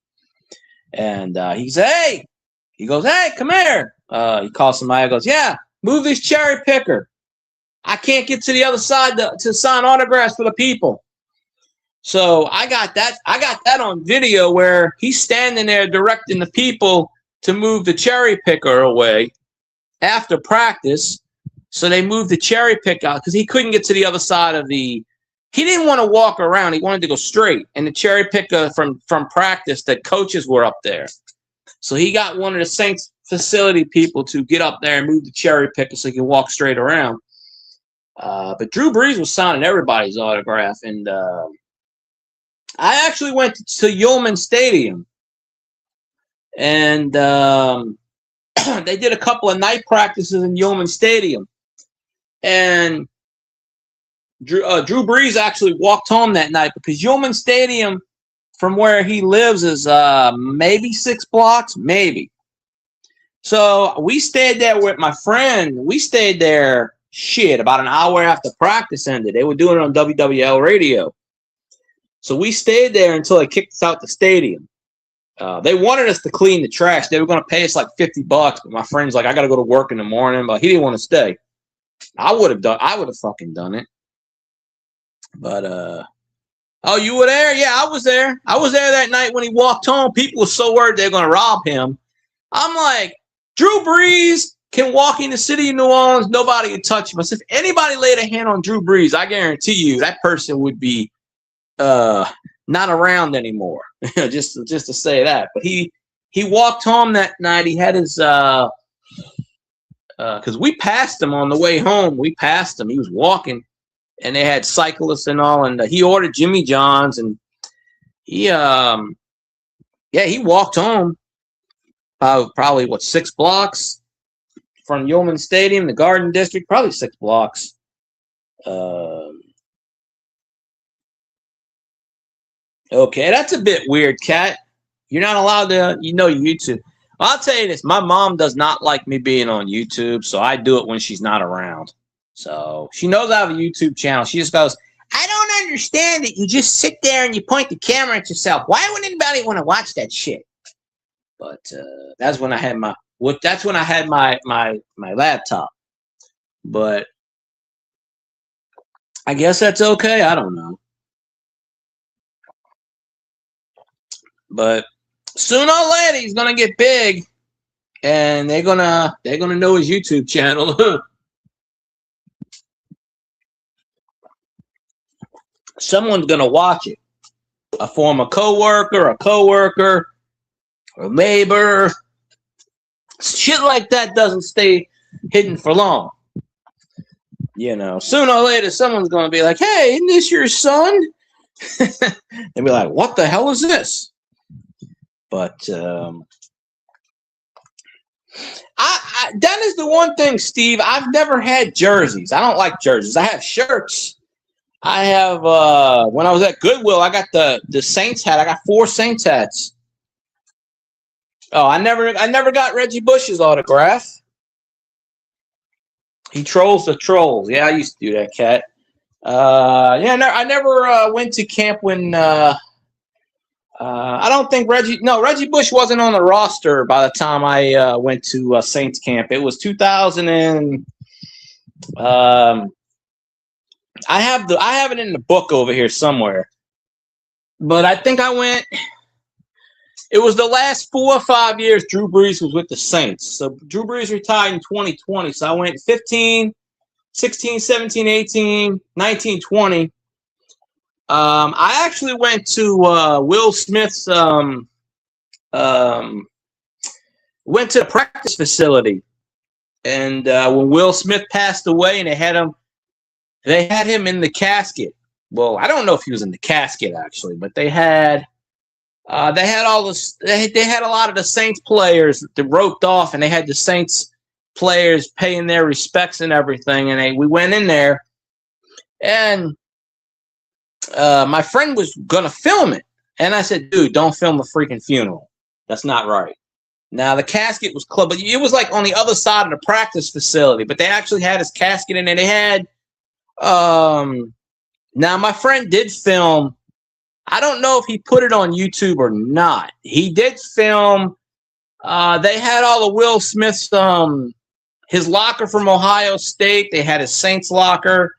And he said, "Hey," he goes, "Hey, come here." He calls somebody, goes, "Yeah, move this cherry picker. I can't get to the other side to sign autographs for the people." So I got that on video where he's standing there directing the people to move the cherry picker away after practice. So they moved the cherry picker out because he couldn't get to the other side of the. He didn't want to walk around. He wanted to go straight. And the cherry picker from practice, the coaches were up there. So he got one of the Saints facility people to get up there and move the cherry picker so he can walk straight around. But Drew Brees was signing everybody's autograph. And I actually went to Yulman Stadium. And they did a couple of night practices in Yulman Stadium. And Drew Brees actually walked home that night because Yulman Stadium from where he lives is maybe 6 blocks, maybe. So we stayed there with my friend. We stayed there, about an hour after practice ended. They were doing it on WWL radio. So we stayed there until they kicked us out the stadium. They wanted us to clean the trash. They were going to pay us like $50, but my friend's like, "I got to go to work in the morning," but he didn't want to stay. I would have fucking done it. But oh, you were there? Yeah, I was there. I was there that night when he walked home. People were so worried they were going to rob him. I'm like, Drew Brees can walk in the city of New Orleans. Nobody can touch him. If anybody laid a hand on Drew Brees, I guarantee you that person would be not around anymore. just to say that. But he walked home that night. He had his because we passed him on the way home. We passed him. He was walking. And they had cyclists and all, and he ordered Jimmy John's, and he walked home probably 6 blocks from Yeoman Stadium, the Garden District, probably 6 blocks. Okay, that's a bit weird, Kat. You're not allowed to, YouTube. I'll tell you this. My mom does not like me being on YouTube, so I do it when she's not around. So she knows I have a YouTube channel. She just goes, I don't understand it. You just sit there and you point the camera at yourself. Why would anybody want to watch that shit? But that's when I had my laptop. But I guess that's okay. I don't know. But sooner or later he's gonna get big, and they're gonna know his YouTube channel. Someone's gonna watch it. A former coworker, or neighbor. Shit like that doesn't stay hidden for long. Sooner or later someone's gonna be like, "Hey, isn't this your son?" And be like, "What the hell is this?" But that is the one thing, Steve. I've never had jerseys. I don't like jerseys. I have shirts. I have when I was at Goodwill, I got the Saints hat. I got 4 Saints hats. Oh, I never got Reggie Bush's autograph. He trolls the trolls. Yeah, I used to do that, Cat. I never went to camp when. I don't think Reggie Bush wasn't on the roster by the time I went to Saints camp. It was 2000 and I have it in the book over here somewhere. But I think I went. It was the last 4 or 5 years Drew Brees was with the Saints. So Drew Brees retired in 2020. So I went 15, 16, 17, 18, 19, 20. I actually went to Will Smith's went to the practice facility, and when Will Smith passed away, and they had him in the casket. Well, I don't know if he was in the casket actually, but they had all this. They had a lot of the Saints players that roped off, and they had the Saints players paying their respects and everything. And we went in there, and my friend was gonna film it, and I said, "Dude, don't film the freaking funeral. That's not right." Now the casket was closed, but it was like on the other side of the practice facility. But they actually had his casket in there. They had. Now my friend did film. I don't know if he put it on YouTube or not. He did film. They had all the Will Smith's his locker from Ohio State. They had his Saints locker.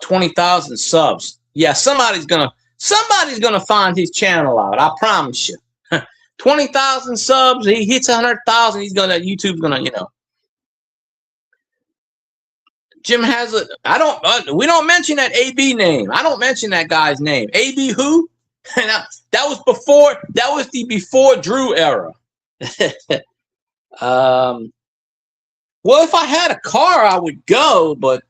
20,000 subs. Yeah, somebody's gonna find his channel out. I promise you. 20,000 subs. He hits 100,000. YouTube's gonna. Jim has a. We don't mention that AB name. I don't mention that guy's name. AB who? That was before. That was the before Drew era. Well, if I had a car, I would go, but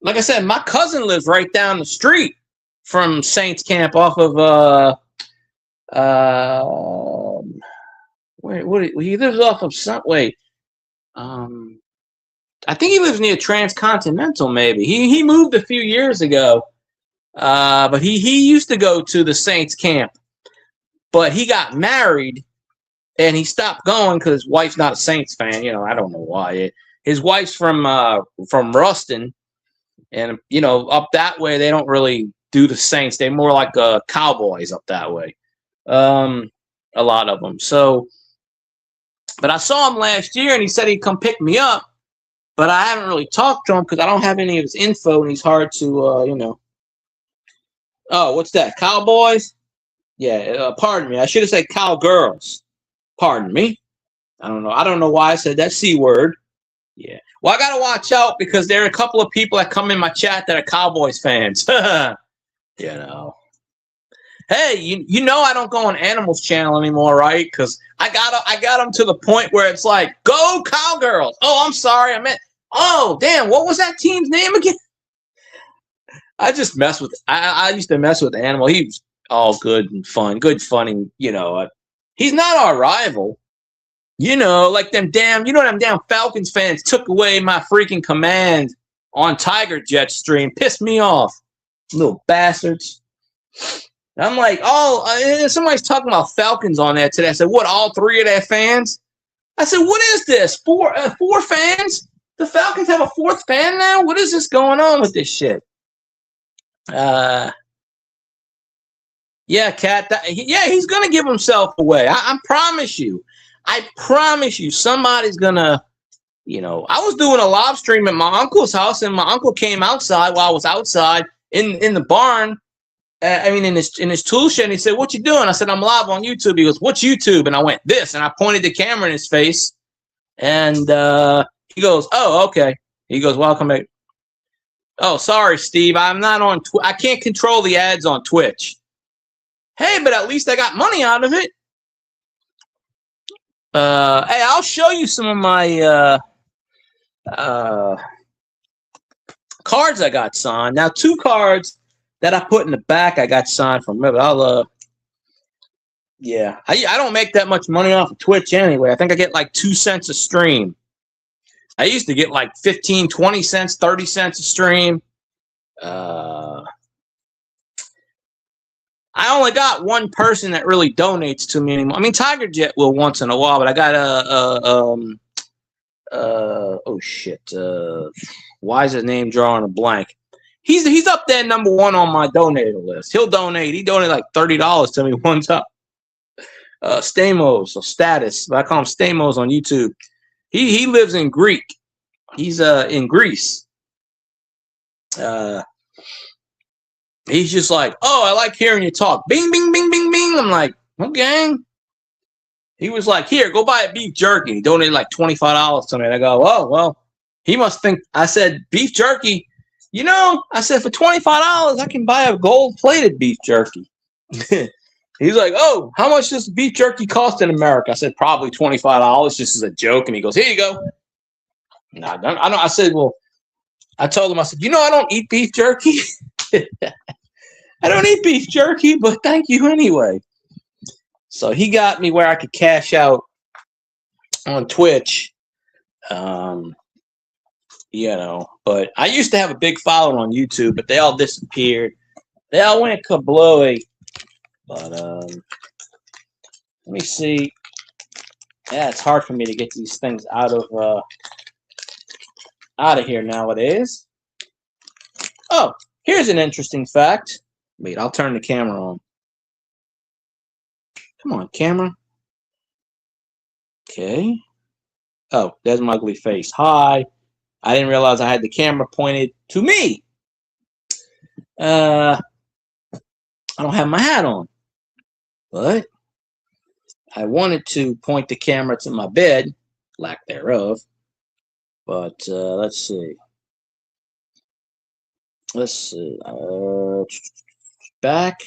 like I said, my cousin lives right down the street from Saints camp off of he lives off of I think he lives near Transcontinental, maybe. He moved a few years ago. But he used to go to the Saints camp. But he got married and he stopped going because his wife's not a Saints fan. I don't know why. His wife's from Ruston. And, up that way, they don't really do the Saints. They're more like Cowboys up that way. A lot of them. So, but I saw him last year, and he said he'd come pick me up. But I haven't really talked to him because I don't have any of his info, and he's hard to, Oh, what's that? Cowboys? Yeah, pardon me. I should have said cowgirls. Pardon me. I don't know. I don't know why I said that C word. Yeah. Well, I got to watch out because there are a couple of people that come in my chat that are Cowboys fans. Hey, I don't go on Animals Channel anymore, right? Because I got them to the point where it's like, go Cowgirls. Oh, I'm sorry. Oh, damn. What was that team's name again? I just mess with. I used to mess with Animal. He was all good and fun, funny. He He's not our rival. You know, like them damn Falcons fans took away my freaking command on Tiger Jet stream. Pissed me off. Little bastards. I'm like, somebody's talking about Falcons on there today. I said, what, all three of their fans? I said, what is this? Four fans? The Falcons have a fourth fan now? What is this going on with this shit? Yeah, Cat. He's going to give himself away. I promise you. I promise you somebody's going to, I was doing a live stream at my uncle's house, and my uncle came outside while I was outside in the barn. In his tool shed, and he said, "What you doing?" I said, "I'm live on YouTube." He goes, "What's YouTube?" And I went, "This," and I pointed the camera in his face, and he goes, "Oh, okay." He goes, "Welcome back." Oh, sorry, Steve. I'm not on. I can't control the ads on Twitch. Hey, but at least I got money out of it. Hey, I'll show you some of my cards I got signed. Now, 2 cards that I put in the back, I got signed from. But I don't make that much money off of Twitch anyway. I think I get like 2 cents a stream. I used to get like 15, 20 cents, 30 cents a stream. I only got one person that really donates to me anymore. I mean, Tiger Jet will once in a while, but I got why is his name drawing a blank? He's up there number 1 on my donator list. He'll donate. He donated like $30 to me one time. Stamos or Status, but I call him Stamos on YouTube. He lives in Greek. He's in Greece. He's just like, oh, I like hearing you talk. Bing, bing, bing, bing, bing. I'm like, okay. He was like, here, go buy a beef jerky. He donated like $25 to me. And I go, oh, well, he must think. I said, beef jerky. I said, for $25, I can buy a gold-plated beef jerky. He's like, oh, how much does beef jerky cost in America? I said, probably $25, just as a joke. And he goes, here you go. No, I don't. I said, well, I told him, I said, I don't eat beef jerky. I don't eat beef jerky, but thank you anyway. So he got me where I could cash out on Twitch. But I used to have a big following on YouTube, but they all disappeared. They all went kablooey. But let me see. Yeah, it's hard for me to get these things out of here nowadays. Oh, here's an interesting fact. Wait, I'll turn the camera on. Come on, camera. Okay. Oh, there's my ugly face. Hi. I didn't realize I had the camera pointed to me. I don't have my hat on. But I wanted to point the camera to my bed, lack thereof. But let's see. Let's see. Back.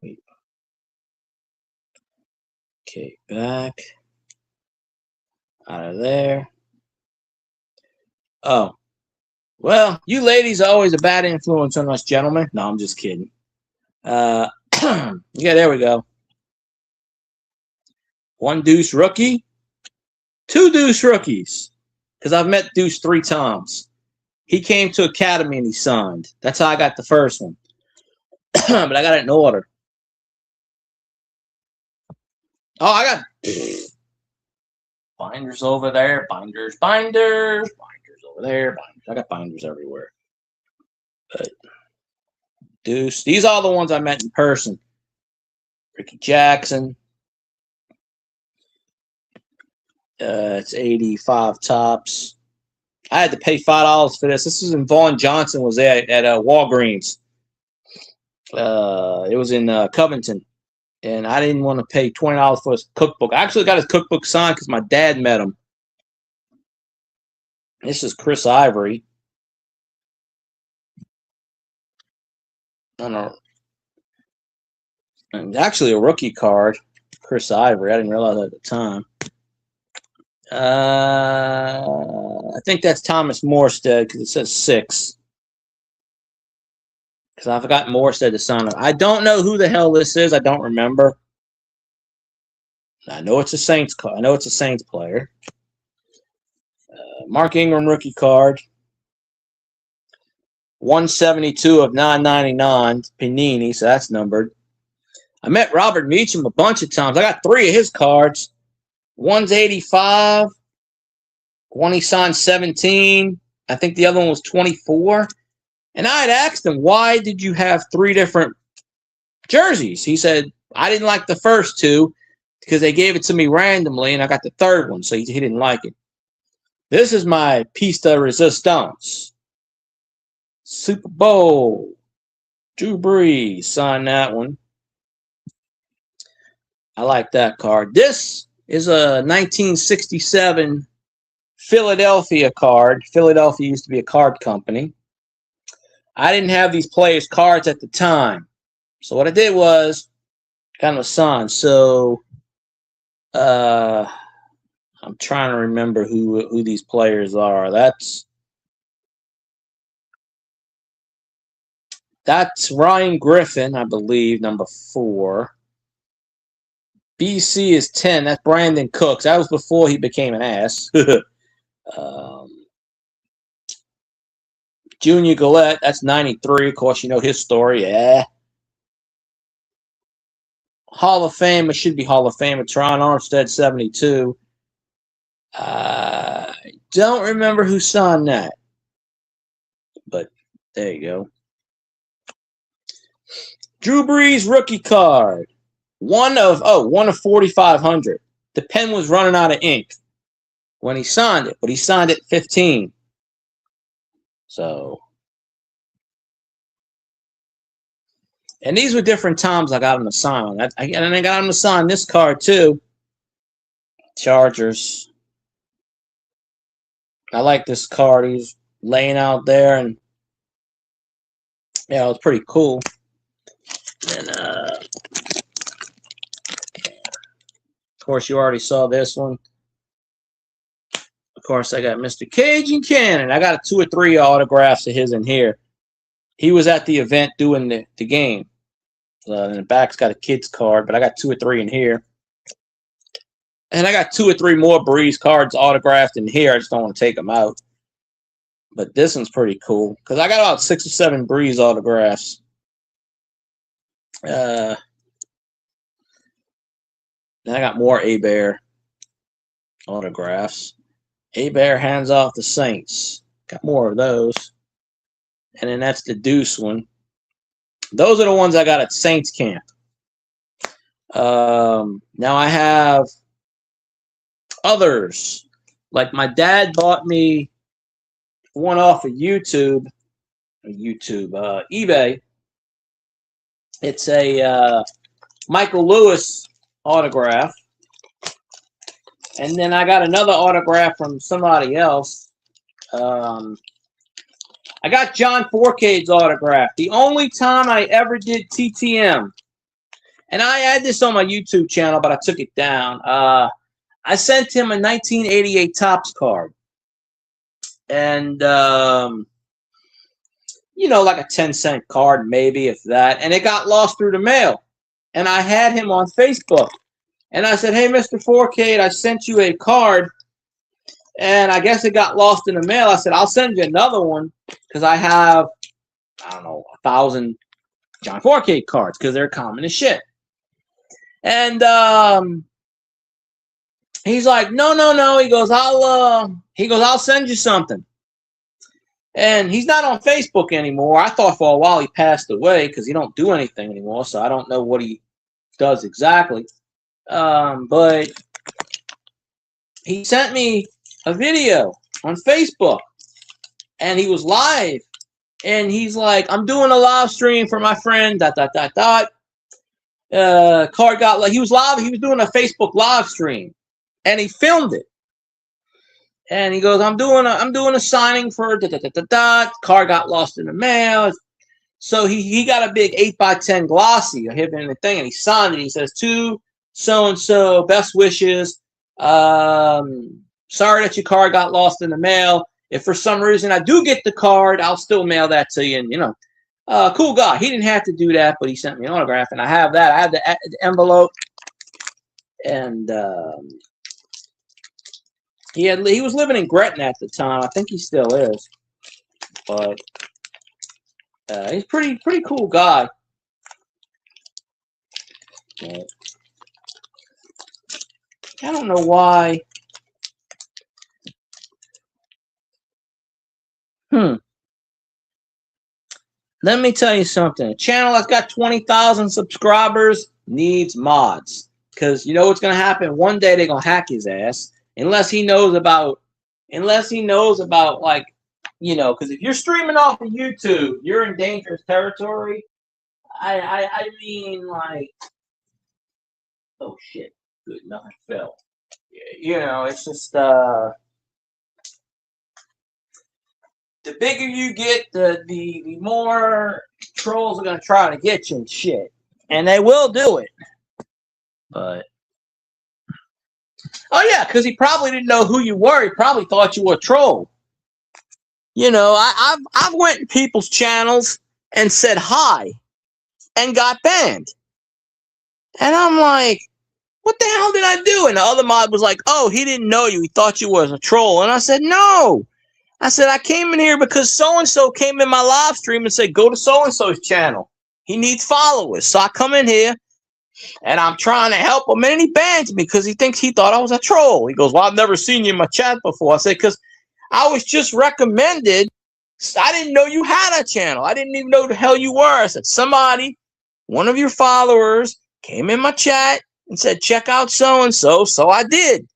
Wait. Okay, back. Out of there. Oh. Well, you ladies are always a bad influence on us gentlemen. No, I'm just kidding. Yeah, there we go. 1 Deuce rookie. 2 Deuce rookies. Because I've met Deuce 3 times. He came to Academy and he signed. That's how I got the first one. But I got it in order. Oh, I got binders over there. Binders over there. Binders. I got binders everywhere. But Deuce. These are the ones I met in person. Ricky Jackson. It's 85 tops. I had to pay $5 for this. This is when Vaughn Johnson was there at Walgreens. It was in Covington. And I didn't want to pay $20 for his cookbook. I actually got his cookbook signed because my dad met him. This is Chris Ivory. I don't know. It's actually a rookie card. Chris Ivory. I didn't realize that at the time. I think that's Thomas Morstead because it says 6. because I forgot Moore said to sign up. I don't know who the hell this is. I don't remember. I know it's a Saints card. I know it's a Saints player. Mark Ingram rookie card. 172 of 999. Panini, so that's numbered. I met Robert Meacham a bunch of times. I got 3 of his cards. One's 85. One he signed 17. I think the other one was 24. And I had asked him, why did you have 3 different jerseys? He said, I didn't like the first 2 because they gave it to me randomly, and I got the third one, so he didn't like it. This is my piece de resistance. Super Bowl. Drew Brees signed that one. I like that card. This is a 1967 Philadelphia card. Philadelphia used to be a card company. I didn't have these players' cards at the time. So what I did was kind of a sign. So I'm trying to remember who these players are. That's Ryan Griffin, I believe, number 4. BC is 10. That's Brandon Cooks. That was before he became an ass. Junior Gillette, that's 93. Of course, you know his story. Yeah. Hall of Fame, it should be Hall of Fame. Teron Armstead, 72. Don't remember who signed that. But there you go. Drew Brees rookie card. One of 4,500. The pen was running out of ink when he signed it, but he signed it 15. So, and these were different times I got him to sign. And I got him to sign this card too. Chargers. I like this card. He's laying out there, and yeah, it was pretty cool. And of course, you already saw this one. Of course, I got Mr. Cajun Cannon. I got 2 or 3 autographs of his in here. He was at the event doing the game. And the back's got a kid's card, but I got 2 or 3 in here. And I got 2 or 3 more Breeze cards autographed in here. I just don't want to take them out. But this one's pretty cool because I got about 6 or 7 Breeze autographs. Then I got more A-Bear autographs. A-Bear hands off the Saints. Got more of those. And then that's the Deuce one. Those are the ones I got at Saints camp. Now I have others. Like my dad bought me one off of eBay. It's a Michael Lewis autograph. And then I got another autograph from somebody else. I got John Forcade's autograph. The only time I ever did TTM. And I had this on my YouTube channel, but I took it down. I sent him a 1988 Topps card. And, you know, like a 10-cent card, maybe, if that. And it got lost through the mail. And I had him on Facebook. And I said, hey, Mr. Forcade, I sent you a card. And I guess it got lost in the mail. I said, I'll send you another one because I have, I don't know, 1,000 John Forcade cards because they're common as shit. And he's like, no. He goes, I'll send you something. And he's not on Facebook anymore. I thought for a while he passed away because he don't do anything anymore. So I don't know what he does exactly. But he sent me a video on Facebook, and he was live, and he's like, I'm doing a live stream for my friend, ... Card got, like, he was live, he was doing a Facebook live stream, and he filmed it. And he goes, I'm doing a signing for ... Card got lost in the mail. So he got a big 8x10 glossy of him in the thing, and he signed it. He says, to so-and-so, best wishes. Sorry that your card got lost in the mail. If for some reason I do get the card, I'll still mail that to you. And, you know, Cool guy. He didn't have to do that, but he sent me an autograph, and I have that. I have the envelope, and he was living in Gretna at the time. I think he still is, but he's pretty cool guy. But I don't know why. Let me tell you something. A channel that's got 20,000 subscribers needs mods. Because you know what's going to happen? One day they're going to hack his ass. Unless he knows about, like, you know, because if you're streaming off of YouTube, you're in dangerous territory. I mean, like, oh, shit. Good, nothing fell. You know, it's just, the bigger you get, the more trolls are going to try to get you and shit. And they will do it. But, oh yeah, because he probably didn't know who you were. He probably thought you were a troll. You know, I've went to people's channels and said hi and got banned. And I'm like, what the hell did I do? And the other mod was like, oh, he didn't know you. He thought you was a troll. And I said, no. I said, I came in here because so-and-so came in my live stream and said, go to so-and-so's channel. He needs followers. So I come in here, and I'm trying to help him, and he bans me because he thought I was a troll. He goes, well, I've never seen you in my chat before. I said, because I was just recommended. I didn't know you had a channel. I didn't even know who the hell you were. I said, somebody, one of your followers, came in my chat and said, check out so-and-so. So I did.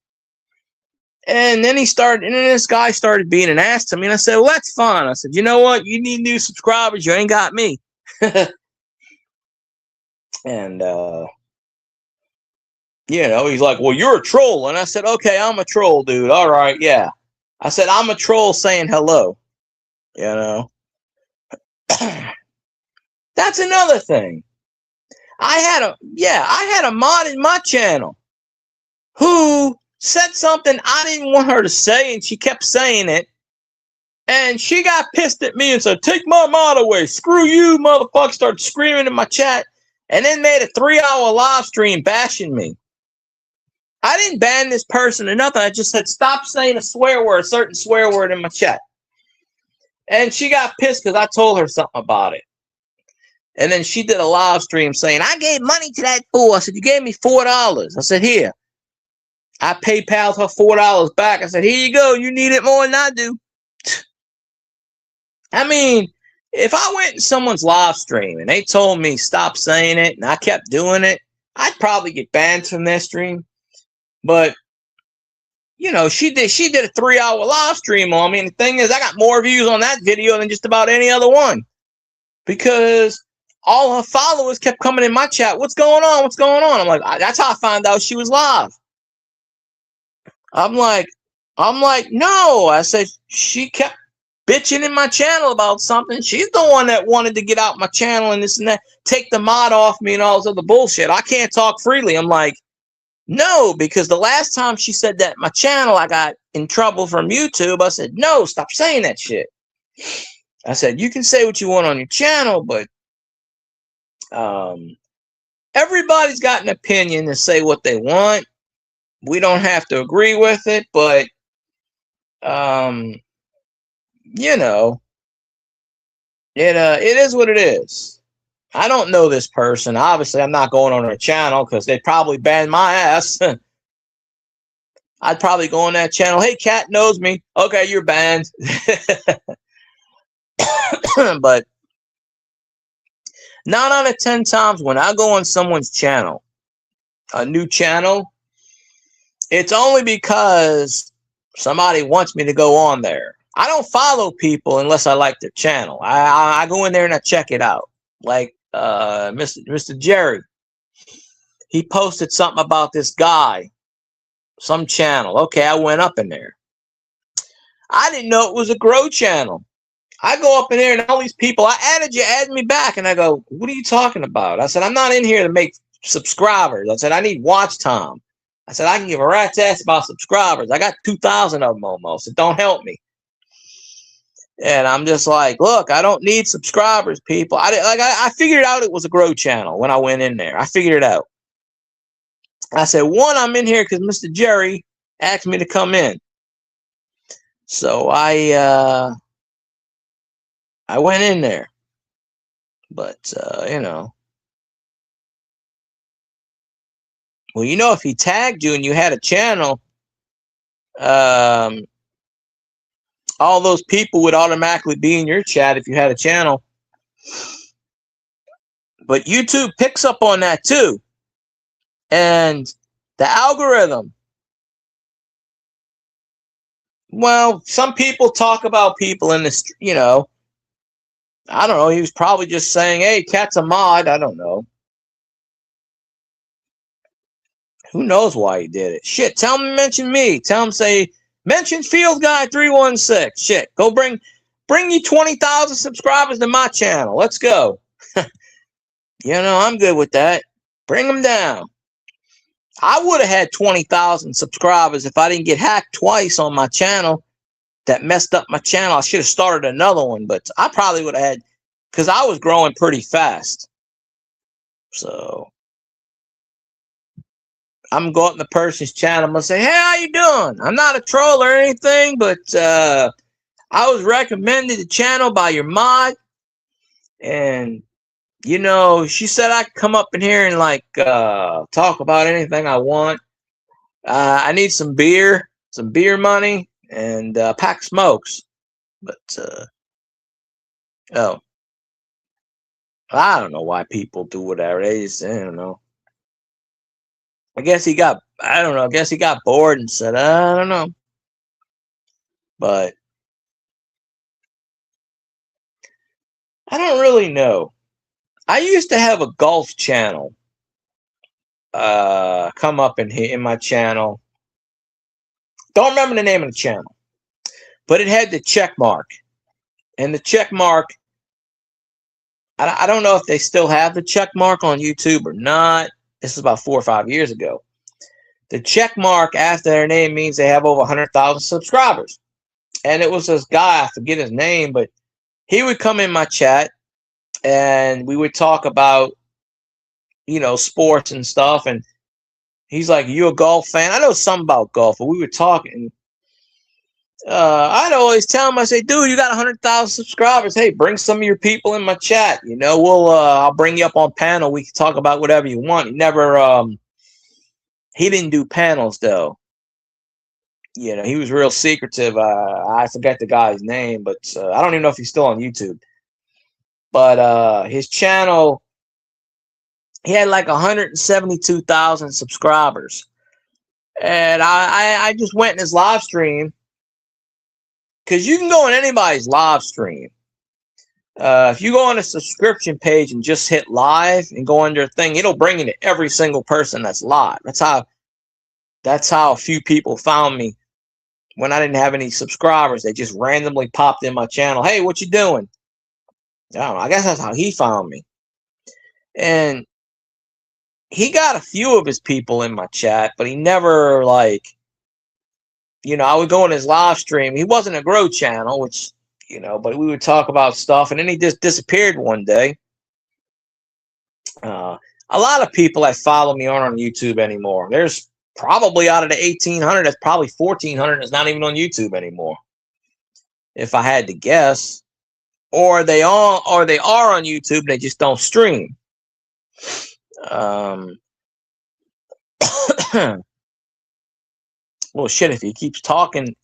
And then this guy started being an ass to me. And I said, well, that's fine. I said, you know what? You need new subscribers. You ain't got me. And, you know, he's like, well, you're a troll. And I said, okay, I'm a troll, dude. All right, yeah. I said, I'm a troll saying hello. You know? That's another thing. I had a mod in my channel who said something I didn't want her to say, and she kept saying it. And she got pissed at me and said, take my mod away. Screw you, motherfucker. Started screaming in my chat. And then made a 3-hour live stream bashing me. I didn't ban this person or nothing. I just said, stop saying a certain swear word in my chat. And she got pissed because I told her something about it. And then she did a live stream saying, I gave money to that fool. I said, you gave me $4. I said, here. I PayPal'd her $4 back. I said, here you go. You need it more than I do. I mean, if I went in someone's live stream and they told me stop saying it and I kept doing it, I'd probably get banned from their stream. But, you know, she did a 3-hour live stream on me. And the thing is, I got more views on that video than just about any other one. Because all her followers kept coming in my chat. What's going on? What's going on? I'm like, that's how I found out she was live. I'm like, no. I said, she kept bitching in my channel about something. She's the one that wanted to get out my channel and this and that, take the mod off me and all this other bullshit. I can't talk freely. I'm like, no, because the last time she said that my channel, I got in trouble from YouTube. I said, no, stop saying that shit. I said, you can say what you want on your channel, but everybody's got an opinion to say what they want. We don't have to agree with it, but you know, it is what it is. I don't know this person. Obviously, I'm not going on her channel because they'd probably ban my ass. I'd probably go on that channel. Hey, Cat knows me. Okay, you're banned. But 9 out of 10 times when I go on someone's channel, a new channel, it's only because somebody wants me to go on there. I don't follow people unless I like their channel. I go in there and I check it out. Like Mr. Jerry, he posted something about this guy, some channel. Okay, I went up in there. I didn't know it was a grow channel. I go up in there and all these people, I added you, add me back. And I go, what are you talking about? I said, I'm not in here to make subscribers. I said, I need watch time. I said, I can give a rat's ass about subscribers. I got 2,000 of them almost. It don't help me. And I'm just like, look, I don't need subscribers, people. I figured out it was a grow channel when I went in there. I figured it out. I said, one, I'm in here because Mr. Jerry asked me to come in. So I went in there. But you know. Well, you know, if he tagged you and you had a channel, all those people would automatically be in your chat if you had a channel. But YouTube picks up on that too. And the algorithm, well, some people talk about people in this, you know, I don't know. He was probably just saying, hey, Cat's a mod. I don't know. Who knows why he did it? Shit, tell him to mention me. Tell him, say, mention Field Guy 316. Shit, go bring you 20,000 subscribers to my channel. Let's go. You know, I'm good with that. Bring them down. I would have had 20,000 subscribers if I didn't get hacked twice on my channel. That messed up my channel. I should have started another one, but I probably would have had, because I was growing pretty fast. So I'm going to the person's channel. I'm going to say, hey, how you doing? I'm not a troll or anything, but I was recommended the channel by your mod. And, you know, she said I could come up in here and, like, talk about anything I want. I need some beer money, and a pack of smokes. But, oh. I don't know why people do whatever. They just, I don't know. I guess he got bored and said, I don't know. But I don't really know. I used to have a golf channel come up in my channel. Don't remember the name of the channel. But it had the check mark. And the check mark, I don't know if they still have the check mark on YouTube or not. This is about 4 or 5 years ago. The check mark after their name means they have over 100,000 subscribers. And it was this guy, I forget his name, but he would come in my chat and we would talk about, you know, sports and stuff. And he's like, you a golf fan? I know something about golf, but we were talking. I'd always tell him, I say, dude, you got 100,000 subscribers. Hey, bring some of your people in my chat. You know, I'll bring you up on panel. We can talk about whatever you want. He didn't do panels though. You know, he was real secretive. I forget the guy's name, but I don't even know if he's still on YouTube. But his channel, he had like 172,000 subscribers. And I just went in his live stream. Because you can go on anybody's live stream. If you go on a subscription page and just hit live and go under a thing, it'll bring you to every single person that's live. That's how a few people found me when I didn't have any subscribers. They just randomly popped in my channel. Hey, what you doing? I don't know. I guess that's how he found me. And he got a few of his people in my chat, but he never, like, you know, I would go on his live stream. He wasn't a grow channel, which, you know, but we would talk about stuff. And then he just disappeared one day. A lot of people that follow me aren't on YouTube anymore. There's probably out of the 1,800, that's probably 1,400 that's not even on YouTube anymore, if I had to guess. Or they are on YouTube, they just don't stream. Well, shit, if he keeps talking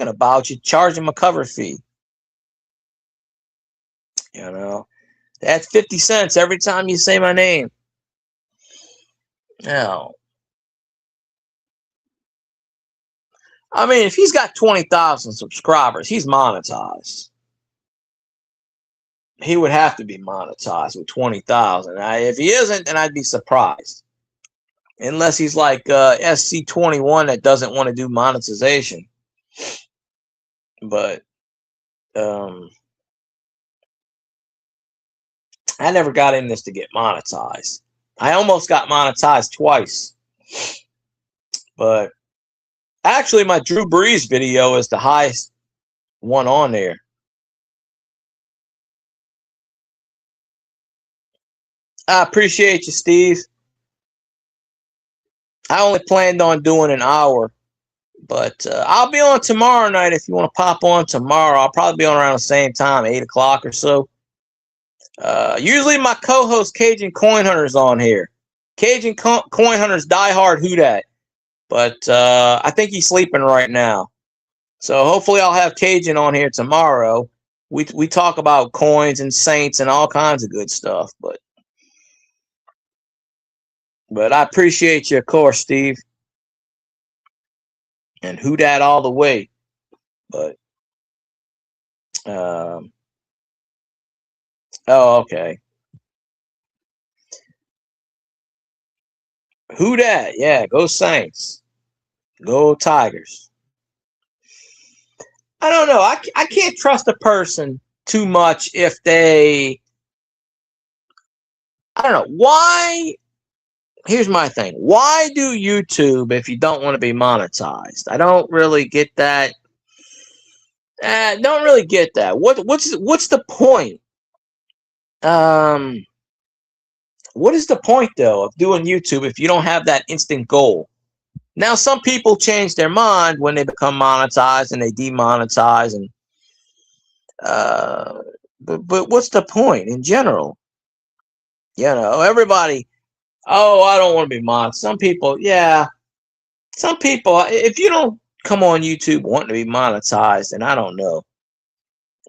about you, charge him a cover fee. You know, that's 50 cents every time you say my name. Now, I mean, if he's got 20,000 subscribers, he's monetized. He would have to be monetized with 20,000. If he isn't, then I'd be surprised. Unless he's like SC21 that doesn't want to do monetization. But I never got in this to get monetized. I almost got monetized twice. But actually, my Drew Brees video is the highest one on there. I appreciate you, Steve. I only planned on doing an hour, but I'll be on tomorrow night if you want to pop on tomorrow. I'll probably be on around the same time, 8 o'clock or so. Usually my co-host Cajun Coin Hunter's on here. Cajun Coin Hunter's diehard Who Dat, but I think he's sleeping right now. So hopefully I'll have Cajun on here tomorrow. We talk about coins and saints and all kinds of good stuff, but I appreciate you, of course, Steve. And Who Dat all the way. But oh, okay. Who Dat? Yeah, go Saints. Go Tigers. I don't know. I can't trust a person too much if they, I don't know. Why? Here's my thing. Why do YouTube if you don't want to be monetized? I don't really get that. Don't really get that. What's the point? What is the point though of doing YouTube if you don't have that instant goal? Now, some people change their mind when they become monetized and they demonetize, and but what's the point in general? You know, everybody. Oh, I don't want to be monetized. Some people, yeah. Some people, if you don't come on YouTube wanting to be monetized, and I don't know,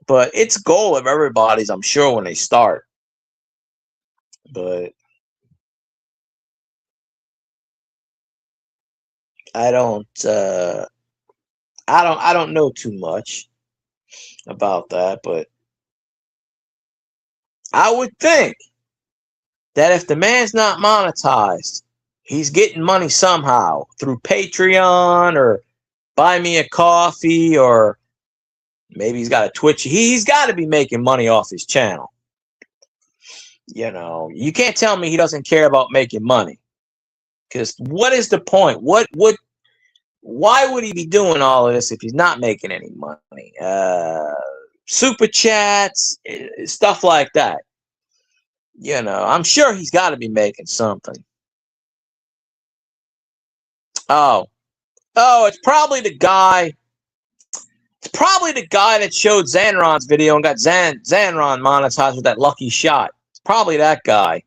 but it's a goal of everybody's, I'm sure, when they start. But I don't know too much about that, but I would think that if the man's not monetized, he's getting money somehow through Patreon or Buy Me a Coffee, or maybe he's got a Twitch. He's got to be making money off his channel. You know, you can't tell me he doesn't care about making money. Because what is the point? Why would he be doing all of this if he's not making any money? Super chats, stuff like that. You know, I'm sure he's got to be making something. Oh, it's probably the guy. It's probably the guy that showed Zanron's video and got Zanron monetized with that lucky shot. It's probably that guy.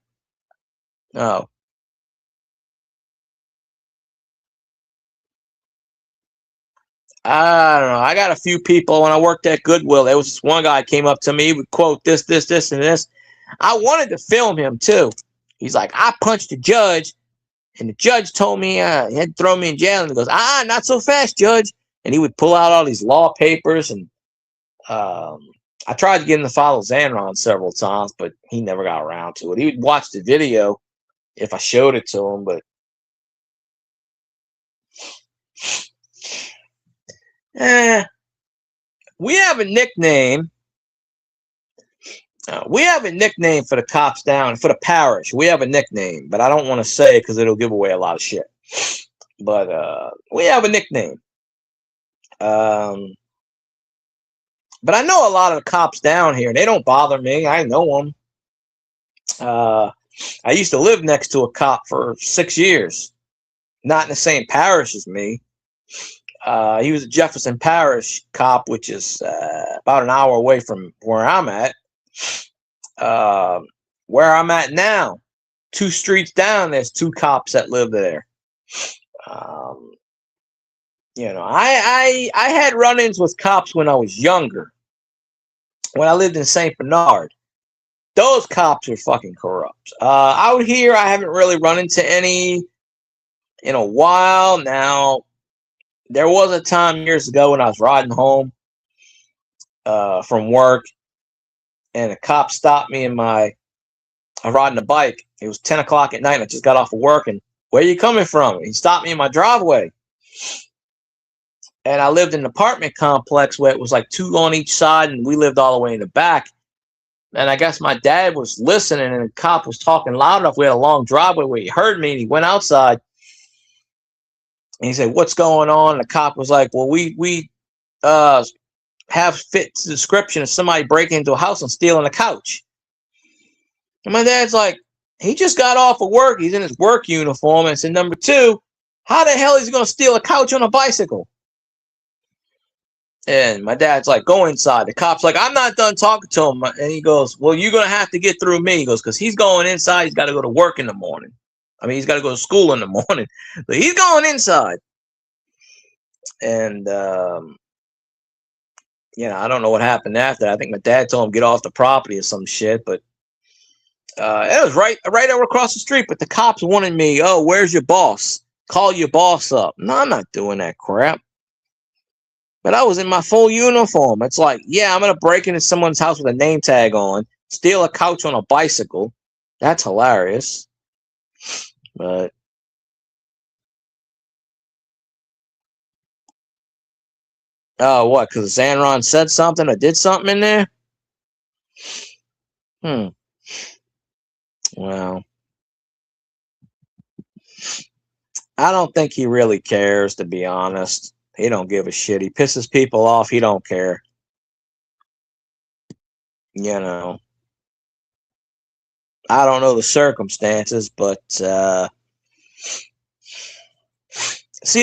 Oh. I don't know. I got a few people when I worked at Goodwill. There was this one guy came up to me, would quote this, and this. I wanted to film him too. He's like, I punched the judge, and the judge told me he had to throw me in jail. And he goes, not so fast, Judge. And he would pull out all these law papers. And I tried to get him to follow Zanron several times, but he never got around to it. He would watch the video if I showed it to him, but we have a nickname. We have a nickname for the cops down, for the parish. We have a nickname, but I don't want to say it because it'll give away a lot of shit. But we have a nickname. But I know a lot of the cops down here. They don't bother me. I know them. I used to live next to a cop for 6 years. Not in the same parish as me. He was a Jefferson Parish cop, which is about an hour away from where I'm at. Where I'm at now, 2 streets down, there's 2 cops that live there. You know, I had run-ins with cops when I was younger. When I lived in St. Bernard, those cops were fucking corrupt. Out here, I haven't really run into any in a while now. There was a time years ago when I was riding home from work, and a cop stopped me I'm riding a bike. It was 10 o'clock at night, and I just got off of work, and where are you coming from? And he stopped me in my driveway. And I lived in an apartment complex where it was like 2 on each side, and we lived all the way in the back. And I guess my dad was listening, and the cop was talking loud enough. We had a long driveway where he heard me, and he went outside. And he said, "What's going on?" And the cop was like, "Well, we have fit the description of somebody breaking into a house and stealing a couch." And my dad's like, He just got off of work. He's in his work uniform. And said, number two, how the hell is he going to steal a couch on a bicycle? And my dad's like, go inside. The cop's like, I'm not done talking to him. And he goes, well, you're going to have to get through me. He goes, because he's going inside. He's got to go to work in the morning. I mean, he's got to go to school in the morning. But he's going inside. And, I don't know what happened after. I think my dad told him get off the property or some shit. But it was right over across the street. But the cops wanted me, oh, where's your boss? Call your boss up. No, I'm not doing that crap. But I was in my full uniform. It's like, yeah, I'm going to break into someone's house with a name tag on, steal a couch on a bicycle. That's hilarious. But oh, what? Because Xanron said something or did something in there? Well, I don't think he really cares, to be honest. He don't give a shit. He pisses people off. He don't care. I don't know the circumstances, but see,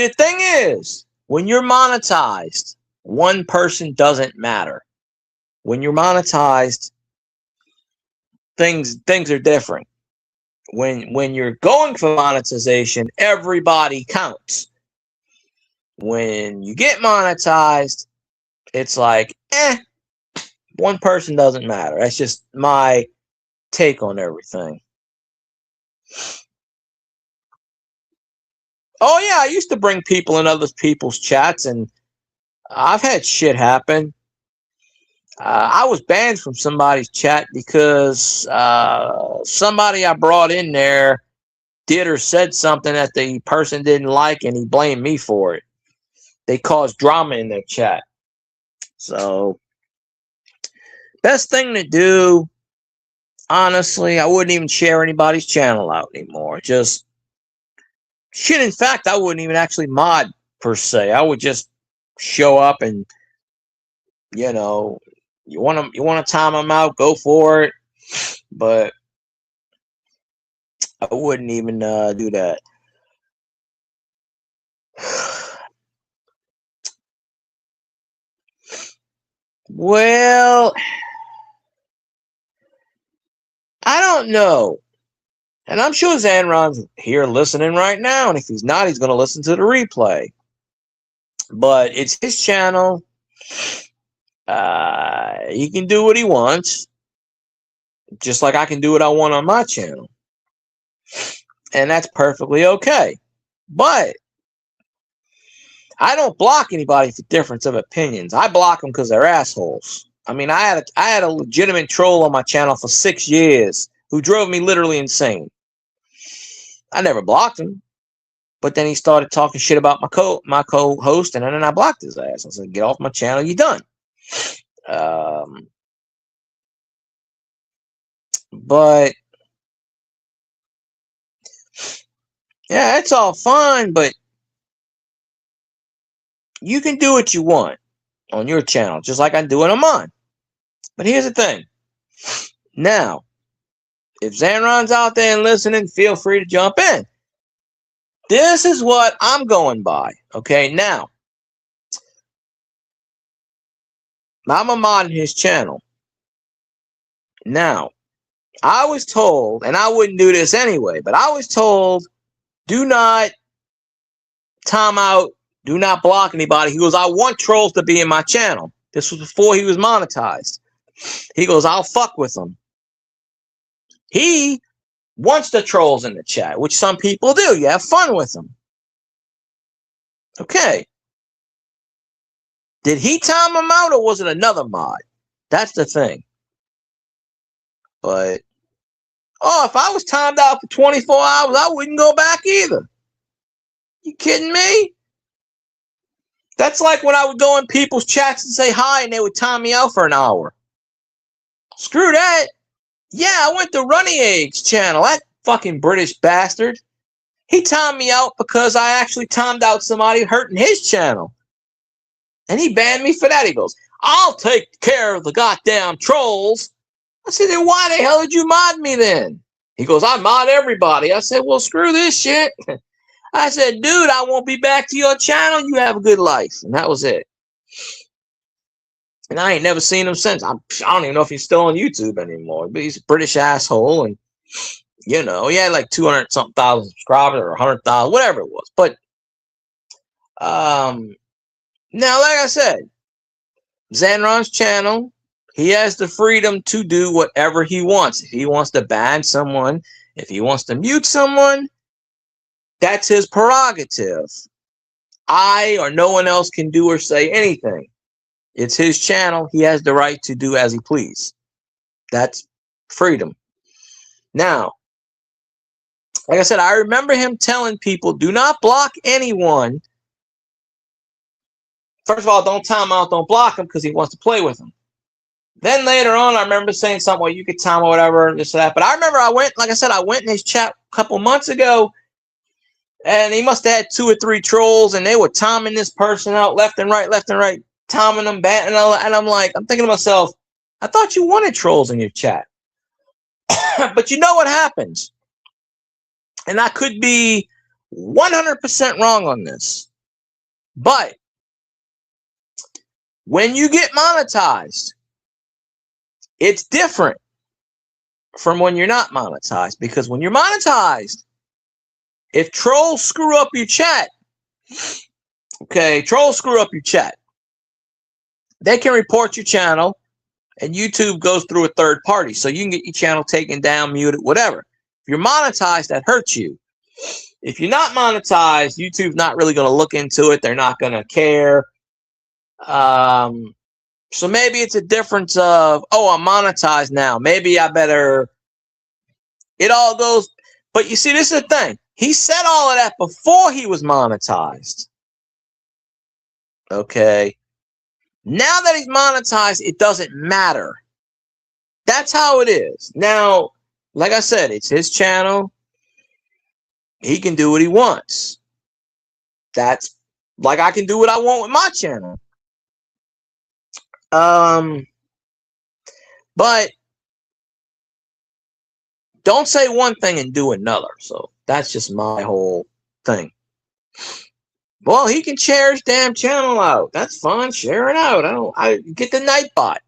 the thing is, when you're monetized, one person doesn't matter. When you're monetized, things are different. When you're going for monetization, everybody counts. When you get monetized, it's like, one person doesn't matter. That's just my take on everything. Oh yeah, I used to bring people in other people's chats, and I've had shit happen. I was banned from somebody's chat because somebody I brought in there did or said something that the person didn't like, and he blamed me for it. They caused drama in their chat. So, best thing to do, honestly, I wouldn't even share anybody's channel out anymore. Just shit. In fact, I wouldn't even actually mod per se. I would just show up and, you want to time them out, go for it. But I wouldn't even do that. Well, I don't know. And I'm sure Xanron's here listening right now. And if he's not, he's going to listen to the replay. But it's his channel. He can do what he wants. Just like I can do what I want on my channel. And that's perfectly okay. But I don't block anybody for difference of opinions. I block them because they're assholes. I mean, I had a legitimate troll on my channel for 6 years who drove me literally insane. I never blocked him. But then he started talking shit about my co-host, and then I blocked his ass. I said, get off my channel, you done. But yeah, it's all fine, but you can do what you want on your channel, just like I'm doing on mine. But here's the thing. Now, if Xanron's out there and listening, feel free to jump in. This is what I'm going by. Okay, now, I'm a mod in his channel. Now, I was told, and I wouldn't do this anyway, but I was told, do not time out, do not block anybody. He goes, I want trolls to be in my channel. This was before he was monetized. He goes, I'll fuck with them. He wants the trolls in the chat, which some people do. You have fun with them. Okay. Did he time them out, or was it another mod? That's the thing. But, if I was timed out for 24 hours, I wouldn't go back either. You kidding me? That's like when I would go in people's chats and say hi, and they would time me out for an hour. Screw that. Yeah, I went to Runny Eggs channel. That fucking British bastard. He timed me out because I actually timed out somebody hurting his channel. And he banned me for that. He goes, I'll take care of the goddamn trolls. I said, then why the hell did you mod me then? He goes, I mod everybody. I said, well, screw this shit. I said, dude, I won't be back to your channel. You have a good life. And that was it. And I ain't never seen him since. I don't even know if he's still on YouTube anymore. But he's a British asshole. And, you know, he had like 200-something thousand subscribers or 100,000, whatever it was. But now, like I said, Zanron's channel, he has the freedom to do whatever he wants. If he wants to ban someone, if he wants to mute someone, that's his prerogative. I or no one else can do or say anything. It's his channel. He has the right to do as he please. That's freedom. Now, like I said, I remember him telling people, do not block anyone. First of all, don't time out, don't block him because he wants to play with him. Then later on, I remember saying something, well, you could time or whatever, this or that. But I remember I went in his chat a couple months ago, and he must have had 2 or 3 trolls, and they were timing this person out left and right, timing them back. And I'm thinking to myself, I thought you wanted trolls in your chat. But you know what happens? And I could be 100% wrong on this. But when you get monetized, it's different from when you're not monetized. Because when you're monetized, if trolls screw up your chat, okay, trolls screw up your chat, they can report your channel, and YouTube goes through a third party. So you can get your channel taken down, muted, whatever. If you're monetized, that hurts you. If you're not monetized, YouTube's not really going to look into it. They're not going to care. So maybe it's a difference of, oh, I'm monetized now. Maybe I better. It all goes. But you see, this is the thing. He said all of that before he was monetized. Okay. Now that he's monetized, it doesn't matter. That's how it is. Now, like I said, it's his channel. He can do what he wants. That's like I can do what I want with my channel. But don't say one thing and do another. So that's just my whole thing. Well, he can share his damn channel out. That's fine. Share it out. I get the Nightbot.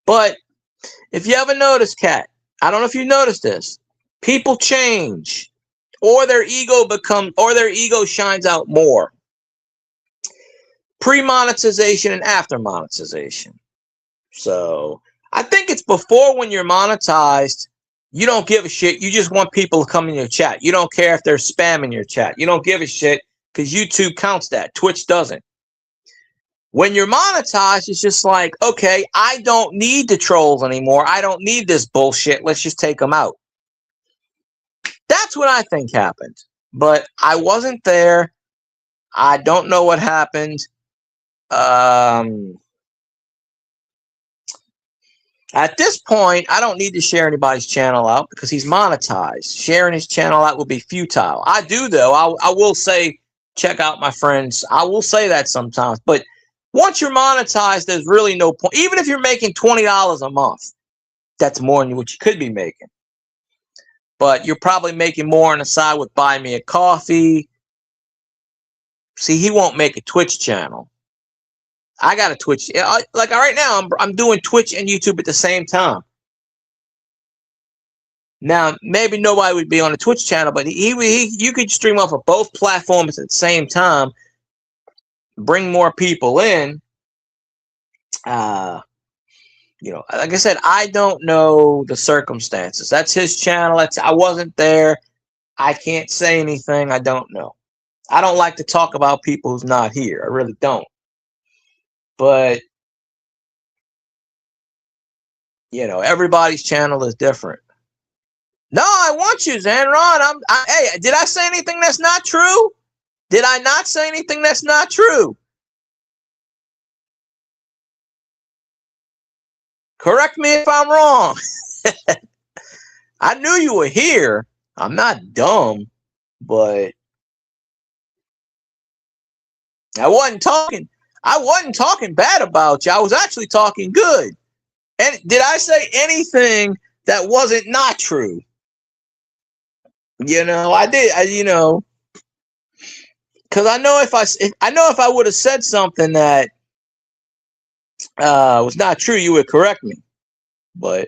But if you ever notice, Kat, I don't know if you noticed this. People change, or their ego shines out more. Pre-monetization and after monetization. So I think it's before, when you're monetized, you don't give a shit. You just want people to come in your chat. You don't care if they're spamming your chat. You don't give a shit because YouTube counts that. Twitch doesn't. When you're monetized, it's just like, okay, I don't need the trolls anymore. I don't need this bullshit. Let's just take them out. That's what I think happened. But I wasn't there. I don't know what happened. At this point, I don't need to share anybody's channel out because he's monetized. Sharing his channel out would be futile. I do, though. I will say, check out my friends. I will say that sometimes. But once you're monetized, there's really no point. Even if you're making $20 a month, that's more than what you could be making. But you're probably making more on the side with Buy Me a Coffee. See, he won't make a Twitch channel. I got a Twitch. Like right now, I'm doing Twitch and YouTube at the same time. Now, maybe nobody would be on a Twitch channel, but you could stream off of both platforms at the same time, bring more people in. You know, like I said, I don't know the circumstances. That's his channel. I wasn't there. I can't say anything. I don't know. I don't like to talk about people who's not here. I really don't. But, you know, everybody's channel is different. No, I want you, Zanron. Hey, did I say anything that's not true? Did I not say anything that's not true? Correct me if I'm wrong. I knew you were here. I'm not dumb, but I wasn't talking bad about you. I was actually talking good. And did I say anything that wasn't not true. You know, because I know if I would have said something that was not true, you would correct me. But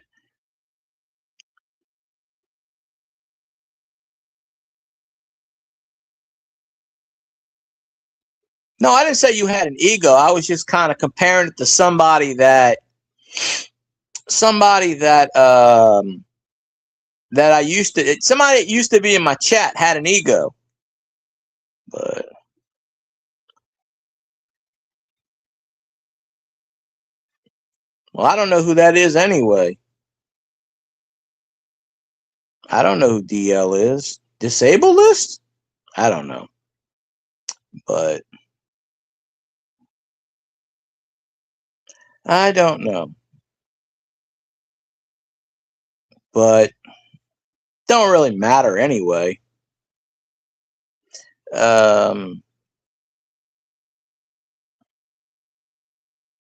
no, I didn't say you had an ego. I was just kind of comparing it to somebody that somebody that used to be in my chat had an ego. But well, I don't know who that is anyway. I don't know who DL is. Disabled list? I don't know. But I don't know. But don't really matter anyway. But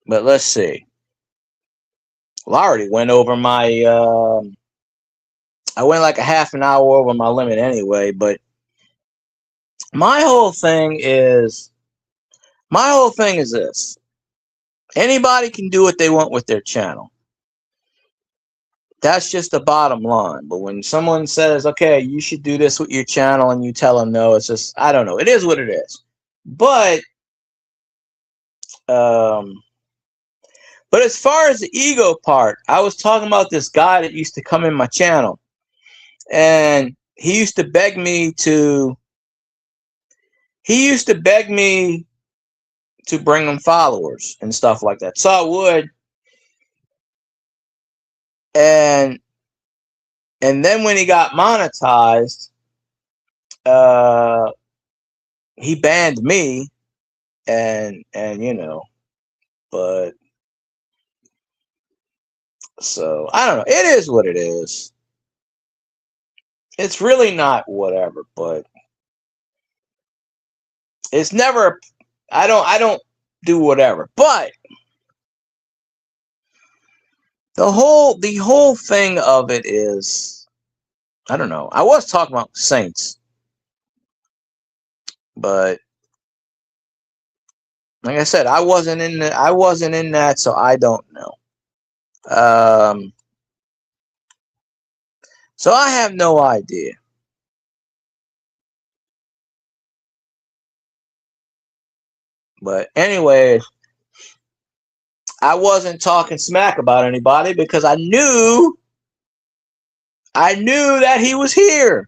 let's see. Well, I already went over my I went like a half an hour over my limit anyway, but my whole thing is this. Anybody can do what they want with their channel. That's just the bottom line. But when someone says, okay, you should do this with your channel, and you tell them no, it's just, I don't know. It is what it is. But as far as the ego part, I was talking about this guy that used to come in my channel, and he used to beg me to bring him followers and stuff like that. So I would. And then when he got monetized, he banned me, and but so I don't know. It is what it is. It's really not whatever, but it's never. I don't do whatever, but the whole thing of it is, I don't know. I was talking about Saints, but like I said, I wasn't in that, so I don't know. So I have no idea. But anyway, I wasn't talking smack about anybody because I knew that he was here.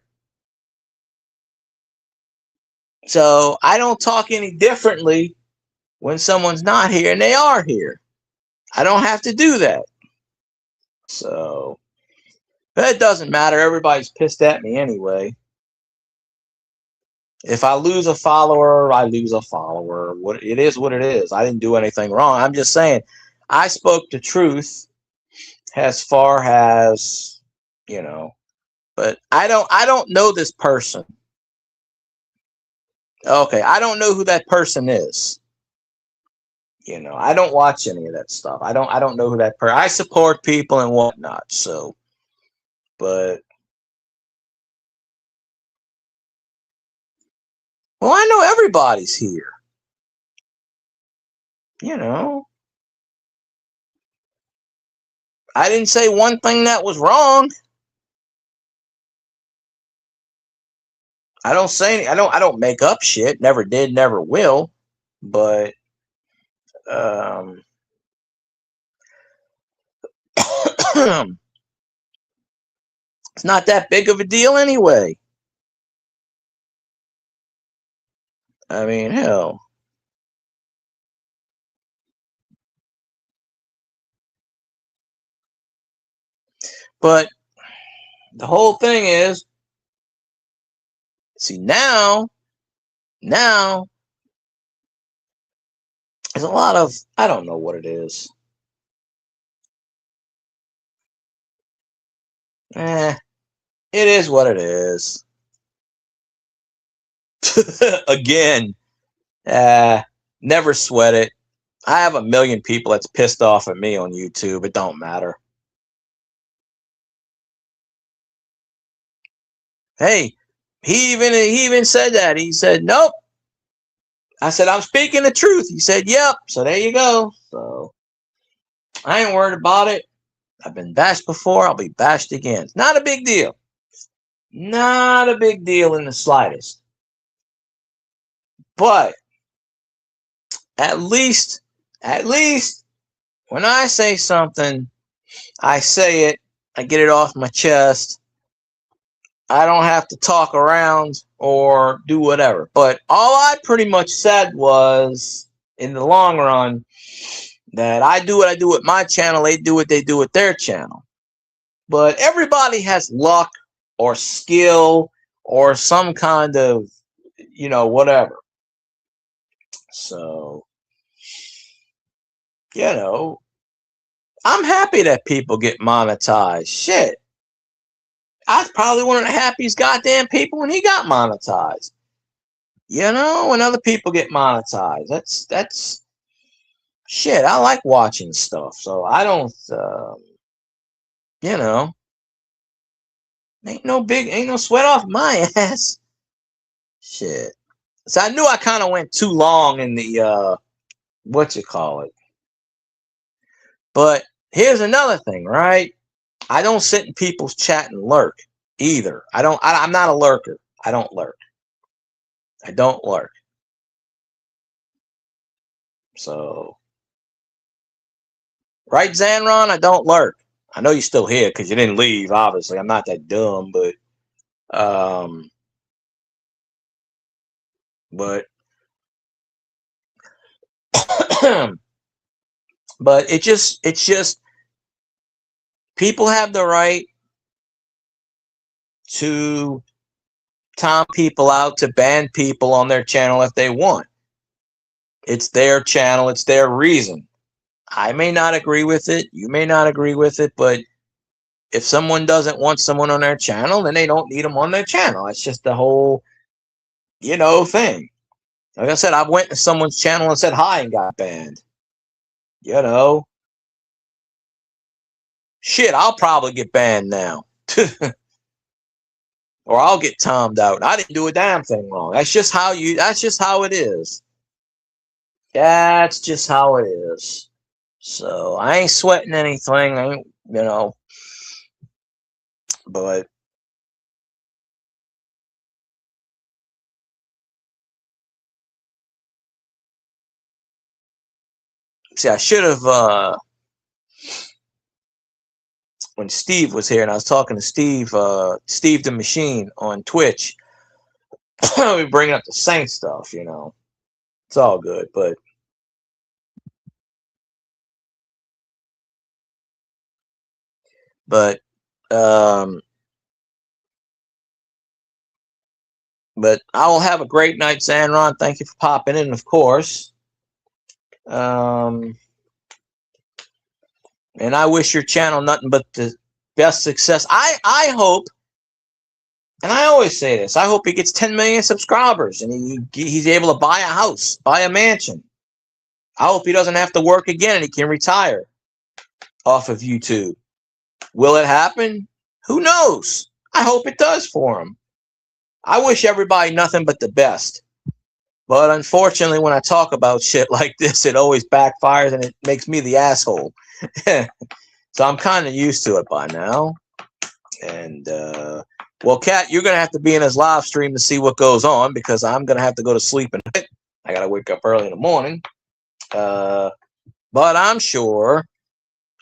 So I don't talk any differently when someone's not here and they are here. I don't have to do that. So it doesn't matter. Everybody's pissed at me anyway. If I lose a follower, I lose a follower. It is what it is. I didn't do anything wrong. I'm just saying I spoke the truth as far as, but I don't know this person. Okay, I don't know who that person is. I don't watch any of that stuff. I don't know who that person. I support people and whatnot. So, but well, I know everybody's here. I didn't say one thing that was wrong. I don't say I don't make up shit. Never did, never will. But it's not that big of a deal anyway. I mean, hell. But the whole thing is, see, now there's a lot of, I don't know what it is. It is what it is. Again, never sweat it. I have 1 million people that's pissed off at me on YouTube. It don't matter. Hey, he even said that. He said, nope. I said, I'm speaking the truth. He said, yep. So there you go. So I ain't worried about it. I've been bashed before. I'll be bashed again. It's not a big deal. Not a big deal in the slightest. But at least when I say something, I say it. I get it off my chest. I don't have to talk around or do whatever. But all I pretty much said was, in the long run, that I do what I do with my channel. They do what they do with their channel. But everybody has luck or skill or some kind of, whatever. So, I'm happy that people get monetized. Shit. I was probably one of the happiest goddamn people when he got monetized. When other people get monetized. That's shit. I like watching stuff. So I don't, ain't no sweat off my ass. Shit. So I knew I kind of went too long in the, But here's another thing, right? I don't sit in people's chat and lurk either. I'm not a lurker. I don't lurk. So, right, Zanron? I don't lurk. I know you're still here because you didn't leave, obviously. I'm not that dumb, but but it's just people have the right to tom people out, to ban people on their channel if they want. It's their channel, it's their reason. I may not agree with it, you may not agree with it, but if someone doesn't want someone on their channel, then they don't need them on their channel. It's just the whole, thing. Like I said, I went to someone's channel and said hi and got banned. Shit, I'll probably get banned now. Or I'll get tommed out. I didn't do a damn thing wrong. That's just how it is. That's just how it is. So I ain't sweating anything. I ain't, but see, I should have, when Steve was here and I was talking to Steve the Machine on Twitch, we bringing up the Saint stuff, It's all good, but I will have a great night, Zanron. Thank you for popping in, of course. And I wish your channel nothing but the best success. I hope, and I always say this, I hope he gets 10 million subscribers and he's able to buy a house, buy a mansion. I hope he doesn't have to work again and he can retire off of YouTube. Will it happen? Who knows? I hope it does for him. I wish everybody nothing but the best. But unfortunately, when I talk about shit like this, it always backfires and it makes me the asshole. So I'm kind of used to it by now. And, well, Kat, you're going to have to be in his live stream to see what goes on because I'm going to have to go to sleep in a bit. I got to wake up early in the morning. But I'm sure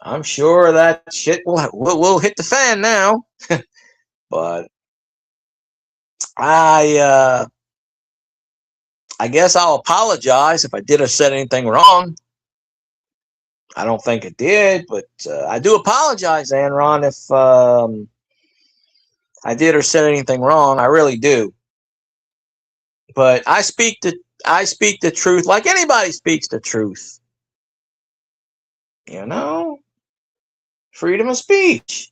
that shit will hit the fan now. But I guess I'll apologize if I did or said anything wrong. I don't think it did, but I do apologize, Anron, if I did or said anything wrong. I really do. But I speak the truth like anybody speaks the truth. Freedom of speech.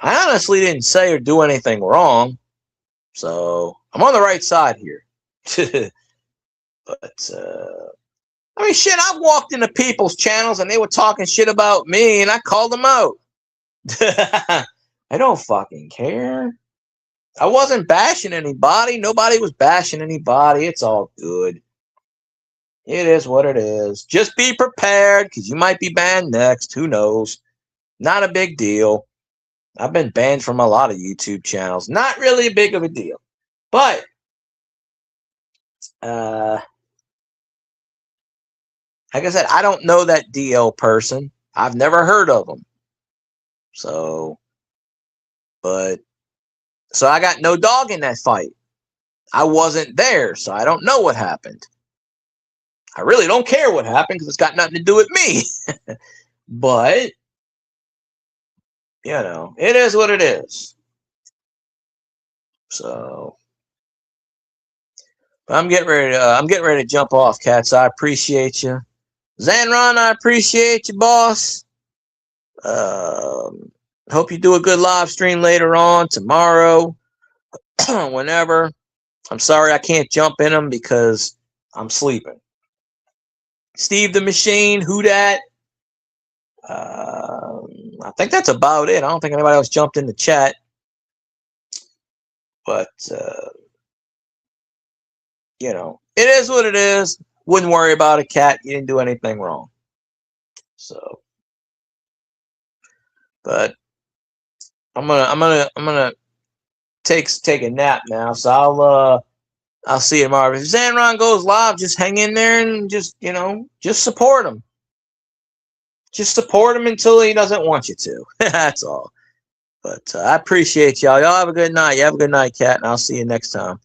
I honestly didn't say or do anything wrong. So I'm on the right side here. But I mean, shit, I've walked into people's channels and they were talking shit about me and I called them out. I I don't fucking care. I wasn't bashing anybody. Nobody was bashing anybody. It's all good. It is what it is. Just be prepared because you might be banned next. Who knows? Not a big deal. I've been banned from a lot of YouTube channels. Not really big of a deal. But like I said, I don't know that DL person. I've never heard of him. So I got no dog in that fight. I wasn't there, so I don't know what happened. I really don't care what happened because it's got nothing to do with me. But it is what it is. So I'm getting ready to jump off, cats. I appreciate you. Zanron, I appreciate you, boss. Hope you do a good live stream later on, tomorrow, whenever. I'm sorry I can't jump in them because I'm sleeping. Steve the Machine, who dat? I think that's about it. I don't think anybody else jumped in the chat. But, it is what it is. Wouldn't worry about it, cat. You didn't do anything wrong. So, but I'm gonna take a nap now. So I'll see you tomorrow. If Zanron goes live, just hang in there and just support him. Just support him until he doesn't want you to. That's all. But I appreciate y'all. Y'all have a good night. You have a good night, cat, and I'll see you next time.